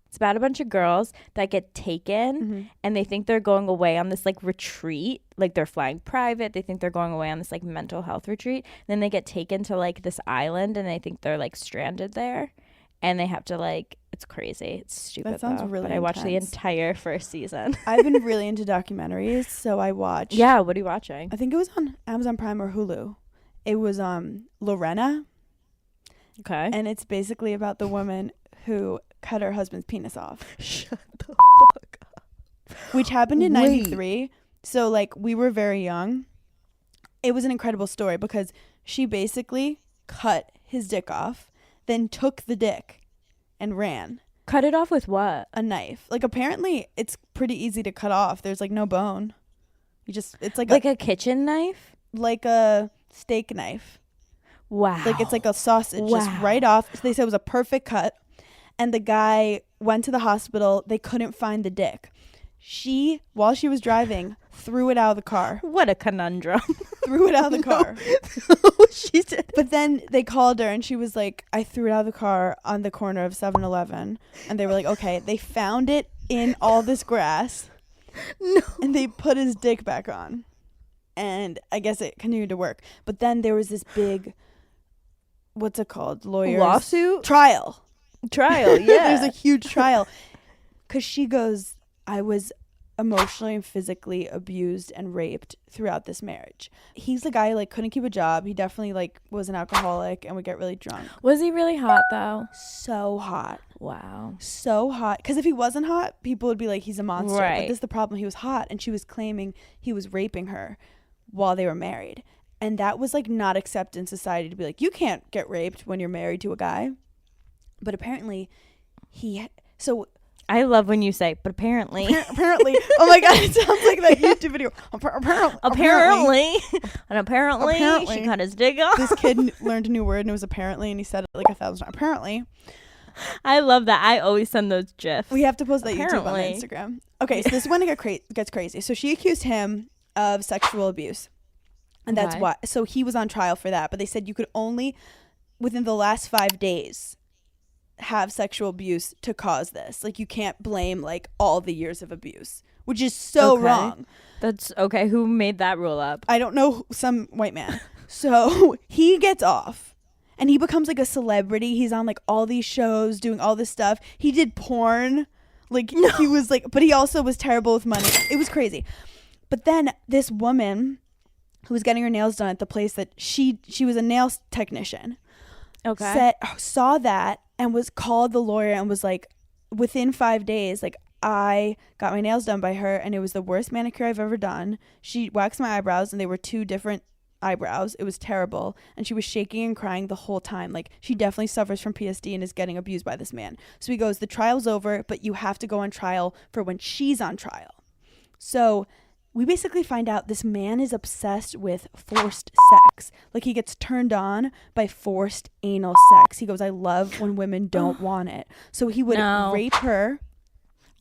It's about a bunch of girls that get taken and they think they're going away on this like retreat. Like they're flying private. They think they're going away on this like mental health retreat. Then they get taken to like this island and they think they're like stranded there. And they have to like, it's crazy. It's stupid. That sounds though. really But I watched the intense. entire first season. I've been really into documentaries, so I watched. Yeah, what are you watching? I think it was on Amazon Prime or Hulu. It was Lorena, Okay. and it's basically about the woman who cut her husband's penis off, Shut the fuck up. which happened in Wait. 93. So like we were very young. It was an incredible story because she basically cut his dick off, then took the dick and ran. Cut it off with what? A knife. Like apparently it's pretty easy to cut off. There's like no bone. It's like A kitchen knife? like a steak knife. Wow. Like it's like a sausage just Wow. right off. So they said it was a perfect cut. And the guy went to the hospital. They couldn't find the dick. She, while she was driving, threw it out of the car. What a conundrum. Threw it out of the car. She did. But then they called her and she was like, I threw it out of the car on the corner of 7-Eleven. And they were like, okay. They found it in all this grass. No. And they put his dick back on. And I guess it continued to work. But then there was this big, what's it called? Lawyers. Lawsuit? Trial. Trial, yeah. There's a huge trial. Because she goes, I was emotionally and physically abused and raped throughout this marriage. He's the guy who like couldn't keep a job. He definitely like was an alcoholic and would get really drunk. Was he really hot though? So hot. Wow. So hot. Because if he wasn't hot, people would be like, he's a monster. Right. But this is the problem. He was hot, and she was claiming he was raping her while they were married. And that was like not accepted in society to be like, you can't get raped when you're married to a guy. But apparently so I love when you say, but apparently. apparently, oh my God, it sounds like that YouTube video. Apparently, she cut his dick off. This kid learned a new word, and it was apparently, and he said it like 1,000 times. Apparently. I love that. I always send those GIFs. We have to post that YouTube on Apparently. Instagram. Okay, so this is when it gets crazy. So she accused him of sexual abuse. And that's Okay. why. So he was on trial for that. But they said you could only, within the last 5 days, have sexual abuse to cause this. Like, you can't blame, like, all the years of abuse, which is so Okay. wrong. That's okay. Who made that rule up? I don't know, some white man. So he gets off. And he becomes, like, a celebrity. He's on, like, all these shows, doing all this stuff. He did porn. Like, he was, like, but he also was terrible with money. It was crazy. But then this woman who was getting her nails done at the place that she was a nails technician, saw that and was called the lawyer and was like, within 5 days, like, I got my nails done by her and it was the worst manicure I've ever done. She waxed my eyebrows and they were 2 different eyebrows. It was terrible. And she was shaking and crying the whole time. Like, she definitely suffers from PSD and is getting abused by this man. So he goes, the trial's over, but you have to go on trial for when she's on trial. So we basically find out this man is obsessed with forced sex. Like, he gets turned on by forced anal sex. He goes, I love when women don't want it. So he would rape her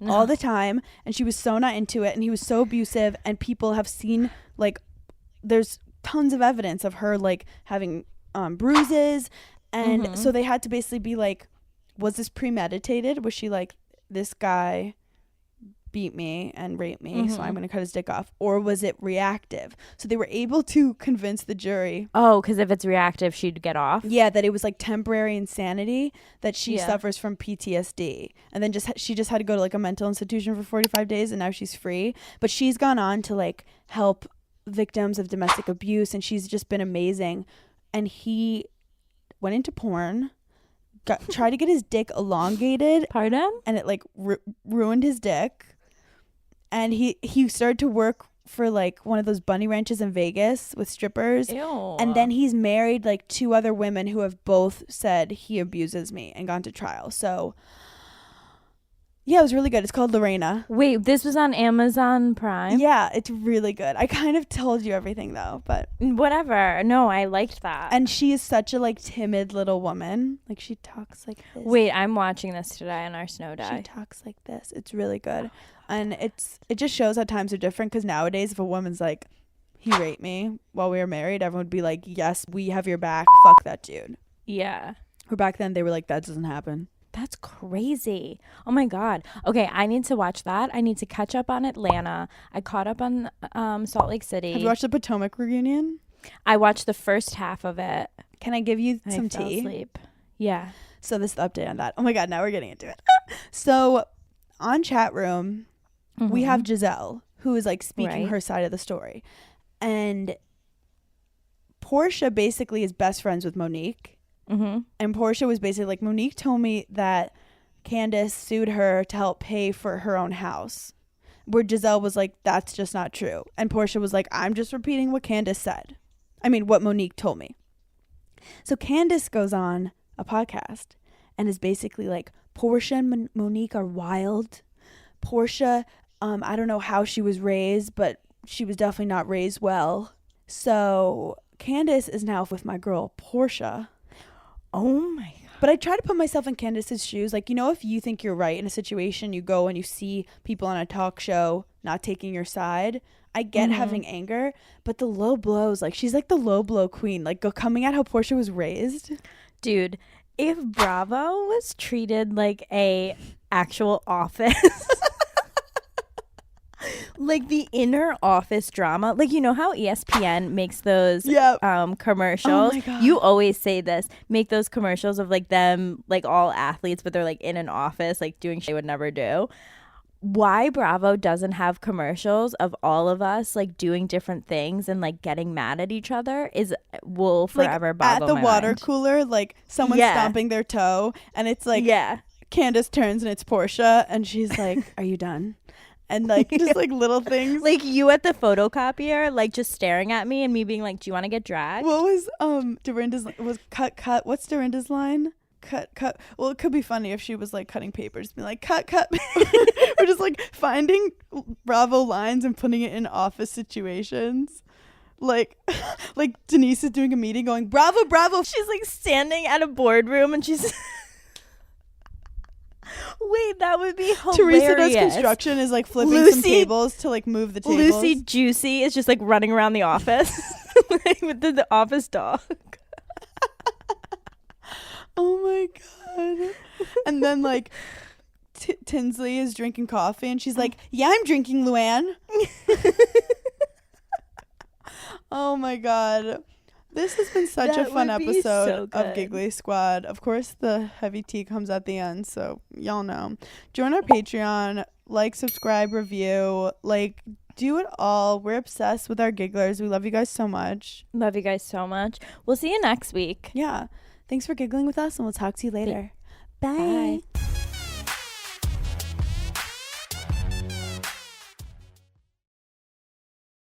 all the time, and she was so not into it, and he was so abusive, and people have seen, like, there's tons of evidence of her, like, having bruises, and so they had to basically be like, was this premeditated? Was she like, this guy beat me and raped me, so I'm going to cut his dick off? Or was it reactive? So they were able to convince the jury. Oh, because if it's reactive, she'd get off? Yeah, that it was like temporary insanity, that she suffers from PTSD. And then she just had to go to like a mental institution for 45 days and now she's free. But she's gone on to like help victims of domestic abuse and she's just been amazing. And he went into porn, tried to get his dick elongated. Pardon? And it like ruined his dick. And he started to work for like one of those bunny ranches in Vegas with strippers. Ew. And then he's married like 2 other women who have both said he abuses me and gone to trial. So yeah, it was really good. It's called Lorena. Wait, this was on Amazon Prime? Yeah, it's really good. I kind of told you everything though, but Whatever. No, I liked that. and she is such a like timid little woman. Like, she talks like this. Wait, I'm watching this today on our snow She day. talks like this. It's really good. And it just shows how times are different, because nowadays if a woman's like, he raped me while we were married, everyone would be like, yes, we have your back. Fuck that dude. Yeah. Or back then they were like, that doesn't happen. That's crazy. Oh my God. Okay, I need to watch that. I need to catch up on Atlanta. I caught up on Salt Lake City. Have you watched the Potomac reunion? I watched the first half of it. Can I give you some I fell tea? asleep. Yeah. So this is the update on that. Oh my God, now we're getting into it. So on chat room, we have Giselle, who is like speaking her side of the story. And Portia basically is best friends with Monique. And Portia was basically like, Monique told me that Candace sued her to help pay for her own house. Where Giselle was like, that's just not true. And Portia was like, I'm just repeating what Candace said. I mean, what Monique told me. So Candace goes on a podcast and is basically like, Portia and Monique are wild. Portia, I don't know how she was raised, but she was definitely not raised well. So Candace is now with my girl, Portia. Oh my God. But I try to put myself in Candace's shoes. Like, you know, if you think you're right in a situation, you go and you see people on a talk show not taking your side. I get having anger, but the low blows, like, she's like the low blow queen, like, coming at how Portia was raised. Dude, if Bravo was treated like a actual office, like the inner office drama, like, you know how ESPN makes those commercials? Oh my God. You always say this, make those commercials of like them, like all athletes, but they're like in an office, like doing shit they would never do. Why Bravo doesn't have commercials of all of us like doing different things and like getting mad at each other will forever like boggle at the my water mind. cooler, like someone stomping their toe, and it's like Candace turns and it's Portia, and she's like, "Are you done?" And like just like little things. Like you at the photocopier, like just staring at me and me being like, "Do you want to get dragged?" What was Dorinda's was cut? What's Dorinda's line? Cut. Well, it could be funny if she was like cutting papers, be like cut. Or just like finding Bravo lines and putting it in office situations. Like Denise is doing a meeting going, "Bravo, bravo." She's like standing at a boardroom and she's wait, that would be hilarious. Teresa does construction, is like flipping some tables to like move the tables. Lucy Juicy is just like running around the office like, with the office dog. Oh my god. And then like Tinsley is drinking coffee and she's like, "Yeah, I'm drinking, Luann." Oh my god. This has been such a fun episode of Giggly Squad. Of course, the heavy tea comes at the end, so y'all know. Join our Patreon, like, subscribe, review, like, do it all. We're obsessed with our gigglers. We love you guys so much. Love you guys so much. We'll see you next week. Yeah. Thanks for giggling with us, and we'll talk to you later. Bye. Bye.